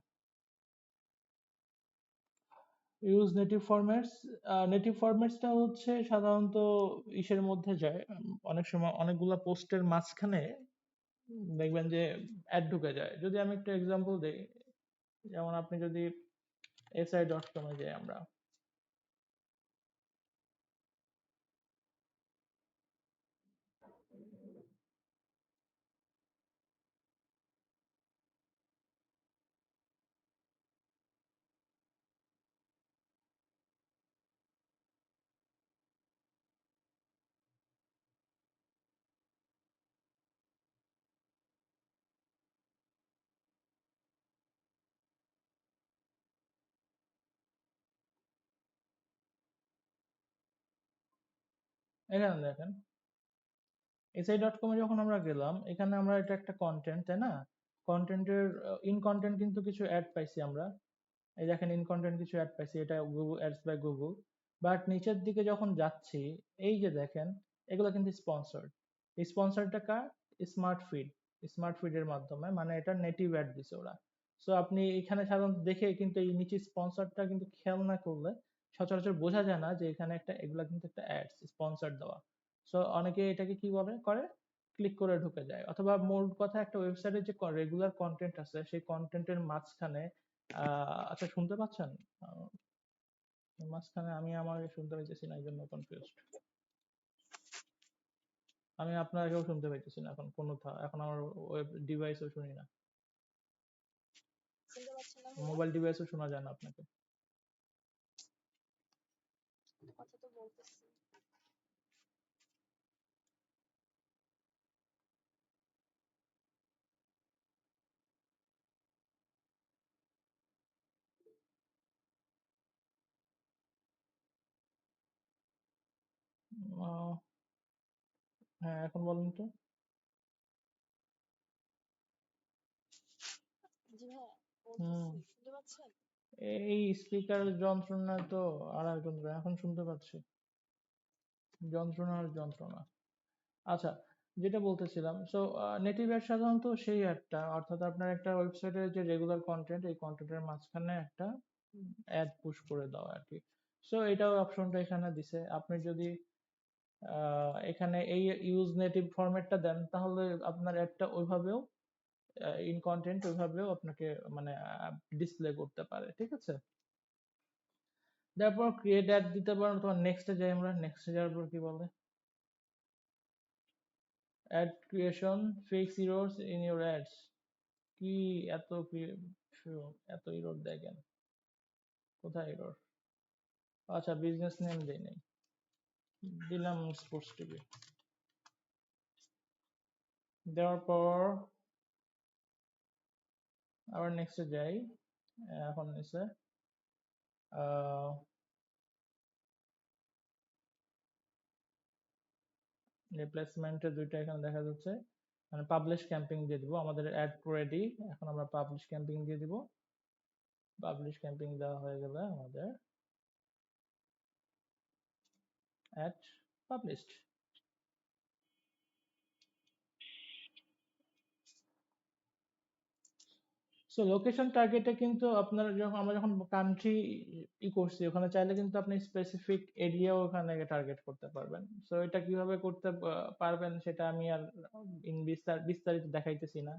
Use native formats. নেটিভ ফরম্যাটসটা হচ্ছে সাধারণত ইসের মধ্যে যায়, অনেক সময় অনেকগুলা পোস্টের মাঝখানে দেখবেন যে অ্যাড ঢুকে যায়। যদি আমি একটা এক্সাম্পল দিই, যেমন আপনি যদি si.com এ যাই আমরা, এখানে দেখেন si.com এ যখন আমরা গেলাম, এখানে আমরা এটা একটা কন্টেন্ট, তাই না? কন্টেন্টের ইন কন্টেন্ট কিন্তু কিছু অ্যাড পাইছি আমরা, এই দেখেন ইন কন্টেন্ট কিছু অ্যাড পাইছি, এটা Google ads by Google. But নিচের দিকে যখন যাচ্ছি, এই যে দেখেন এগুলো কিন্তু স্পন্সর্ড। এই স্পন্সরটা কার? Smart feed. স্মার্ট ফিডের মাধ্যমে, মানে এটা নেটিভ অ্যাড দিছে ওরা। সো আপনি এখানে সাধারণত দেখে কিন্তু এই নিচে স্পন্সরটা কিন্তু খেয়াল না করলে সচরাচর বোঝা যায় না যে এখানে একটা, এগুলা কিন্তু একটা অ্যাডস স্পন্সর দেওয়া। সো অনেকে এটাকে কিভাবে করে, ক্লিক করে ঢুকে যায়। অথবা মূল কথা, একটা ওয়েবসাইটে যে রেগুলার কন্টেন্ট আছে সেই কন্টেন্টের মাঝখানে আচ্ছা শুনতে পাচ্ছেন? আহ, মাঝখানে আমি আমাকে শুনতে পাইতেছি না, এই জন্য কনফিউজড। আমি আপনাকেও শুনতে পাইতেছি না এখন এখন আমার ওয়েব ডিভাইসও শুনি না, শুনতে পাচ্ছেন না ভাইয়া? মোবাইল ডিভাইসও শোনা যায় না আপনাকে। কথা তো বলতেছি। আহ, হ্যাঁ এখন বলেন তো। জি ভাইয়া, হুম, বলতেছি, শুনতে পাচ্ছেন? এই স্পিকার যন্ত্রণা তো আর এক যন্ত্রণা, এখন শুনতে পাচ্ছি, যন্ত্রণা আর যন্ত্রণা। আচ্ছা, যেটা বলতেছিলাম, সো নেটিভ অ্যাড সাধারণত সেই অ্যাডটা, অর্থাৎ আপনার একটা ওয়েবসাইটের যে রেগুলার কন্টেন্ট, এই কন্টেন্টের মাঝখানে একটা অ্যাড পুশ করে দাও আর কি। সো এটাও অপশনটা এখানে দিছে। আপনি যদি এখানে এই ইউজ নেটিভ ফরম্যাটটা দেন, তাহলে আপনার অ্যাডটা ওইভাবেও ইন কন্টেন্ট ওইভাবেও আপনাকে মানে ডিসপ্লে করতে পারে, ঠিক আছে? তারপর ক্রিয়েট অ্যাড দিতে পারেন। তোমার নেক্সটে যাই আমরা, নেক্সটে যাওয়ার পর কি বলে, ad creation, fix errors in your ads. কি এত এত ইরর দেখেন, কোথায় ইরর? আচ্ছা, বিজনেস নেম দেই নাই, দিলাম স্পোর্টস টিভি। দেওয়ার পর আবার নেক্সটে যাই, এখন নিচে রিপ্লেসমেন্টের দুইটা এখানে দেখা যাচ্ছে, মানে পাবলিশ ক্যাম্পিং দিয়ে দিব, আমাদের অ্যাড রেডি, এখন আমরা পাবলিশ ক্যাম্পিং দিয়ে দিব। পাবলিশ ক্যাম্পিং দেওয়া হয়ে গেলে আমাদের অ্যাড পাবলিশড। সো লোকেশন টার্গেটে কিন্তু আপনারা যখন আমরা যখন কান্ট্রি করছি ওখানে চাইলে কিন্তু আপনি স্পেসিফিক এরিয়াও ওখানে টার্গেট করতে পারবেন। সো এটা কিভাবে করতে পারবেন সেটা আমি আর বিস্তারিত দেখাইতেছি না,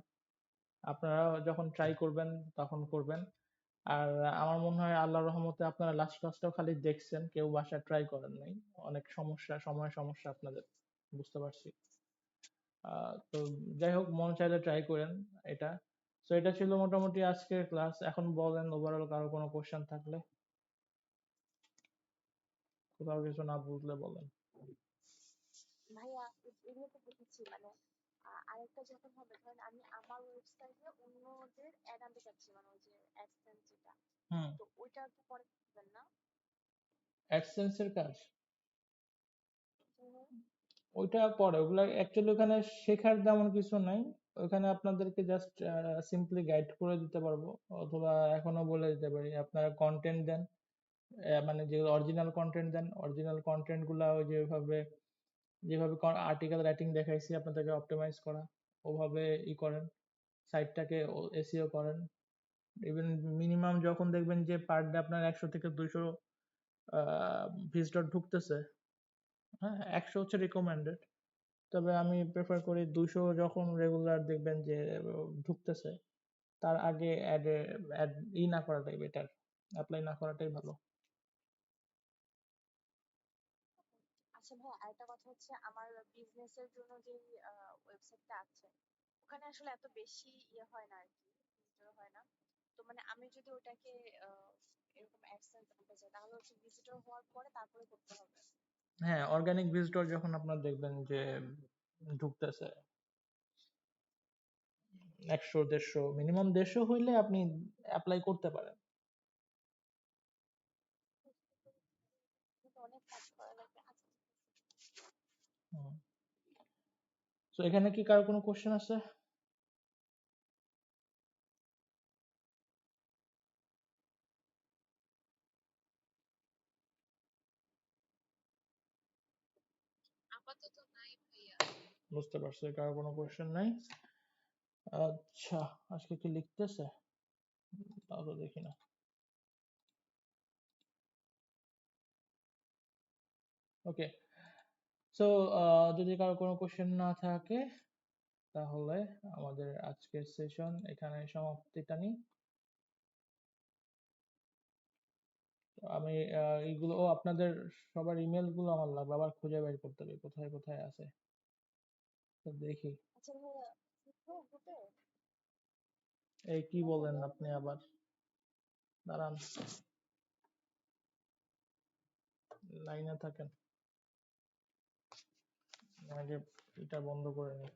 আপনারা যখন ট্রাই করবেন তখন করবেন। আর আমার মনে হয় আল্লাহর রহমতে আপনারা লাস্ট ক্লাসটাও খালি দেখছেন, কেউ বাসায় ট্রাই করেন নাই, অনেক সমস্যা আপনাদের, বুঝতে পারছি। তো যাই হোক, মন চাইলে ট্রাই করেন এটা। তো এটা ছিল মোটামুটি আজকের ক্লাস। এখন বলেন ওভারঅল কারো কোনো কোশ্চেন থাকলে, কোথাও কিছু না বুঝলে বলেন। ভাইয়া এগুলো তো বুঝেছি, মানে আরেকটা যখন হবে, ধরেন আমি আমার ওয়েবসাইটে অন্যদের অ্যাড আনতে চাচ্ছি, মানে ওই যে অ্যাডসেন্স যেটা, হুম, তো ওইটা তো পরে করবেন না? অ্যাডসেন্স এর কাজ হুম। ওইটা পরে, ওগুলা অ্যাকচুয়ালি ওখানে শেখার তেমন কিছু নাই। ওখানে আপনাদেরকে জাস্ট সিম্পলি গাইড করে দিতে পারবো, অথবা এখনো বলে দিতে পারি আপনারা কন্টেন্ট দেন, মানে যে অরিজিনাল কন্টেন্ট দেন, অরিজিনাল কন্টেন্ট গুলা ওই যেভাবে যেভাবে আর্টিকেল রাইটিং দেখাইছি আপনাদেরকে অপটিমাইজ করা, ওভাবে করেন, সাইটটাকে এসইও করেন। ইভেন মিনিমাম যখন দেখবেন যে পার ডে আপনার 100 থেকে 200 ভিজিটর ঢুকতেছে, হ্যাঁ 100 হচ্ছে রিকমেন্ডেড, তবে আমি প্রেফার করি 200 যখন রেগুলার দেখবেন যে ঢুকতেছে, তার আগে অ্যাড অ্যাড না করাটাই বেটার, অ্যাপ্লাই না করাটাই ভালো। আচ্ছা ভাই, আরেকটা কথা হচ্ছে, আমার বিজনেসের জন্য যে ওয়েবসাইটটা আছে, ওখানে আসলে এত বেশি ইয়ে হয় না আর কি, ভিজিটর হয় না। তো মানে আমি যদি ওটাকে এরকম অ্যাডসেন্স আনতে চাই, তাহলে হচ্ছে ভিজিটর হওয়ার পরে তারপরে করতে হবে? হ্যাঁ, অর্গানিক ভিজিটর যখন আপনার দেখবেন যে ঢুকতেছে 100 150, মিনিমাম 150 হইলে আপনি অ্যাপ্লাই করতে পারেন। কিন্তু অনেক কাজ করা লাগবে। আচ্ছা, তো এখানে কি কারো কোনো কোশ্চেন আছে? আপাতত নাই ভাইয়া। বুঝতে পারছি, কারো কোনো কোশ্চেন নাই। আচ্ছা, আজকে কি লিখতেছে? তাও তো দেখি না। ওকে, সো যদি কারো কোনো কোশ্চেন না থাকে তাহলে আমাদের আজকের সেশন এখানে সমাপ্তি টানি। আমি এইগুলো আপনাদের সবার ইমেল গুলো আমার লাগবে, আবার খুঁজে বের করতে হবে কোথায় কোথায় আছে, তো দেখি। আচ্ছা ভাইয়া, শিখবো গ্রুপে? এই কি বলেন মেসেঞ্জারে? আপনি আবার, দাঁড়ান, লাইনে থাকেন, আগে এটা বন্ধ করে নিই।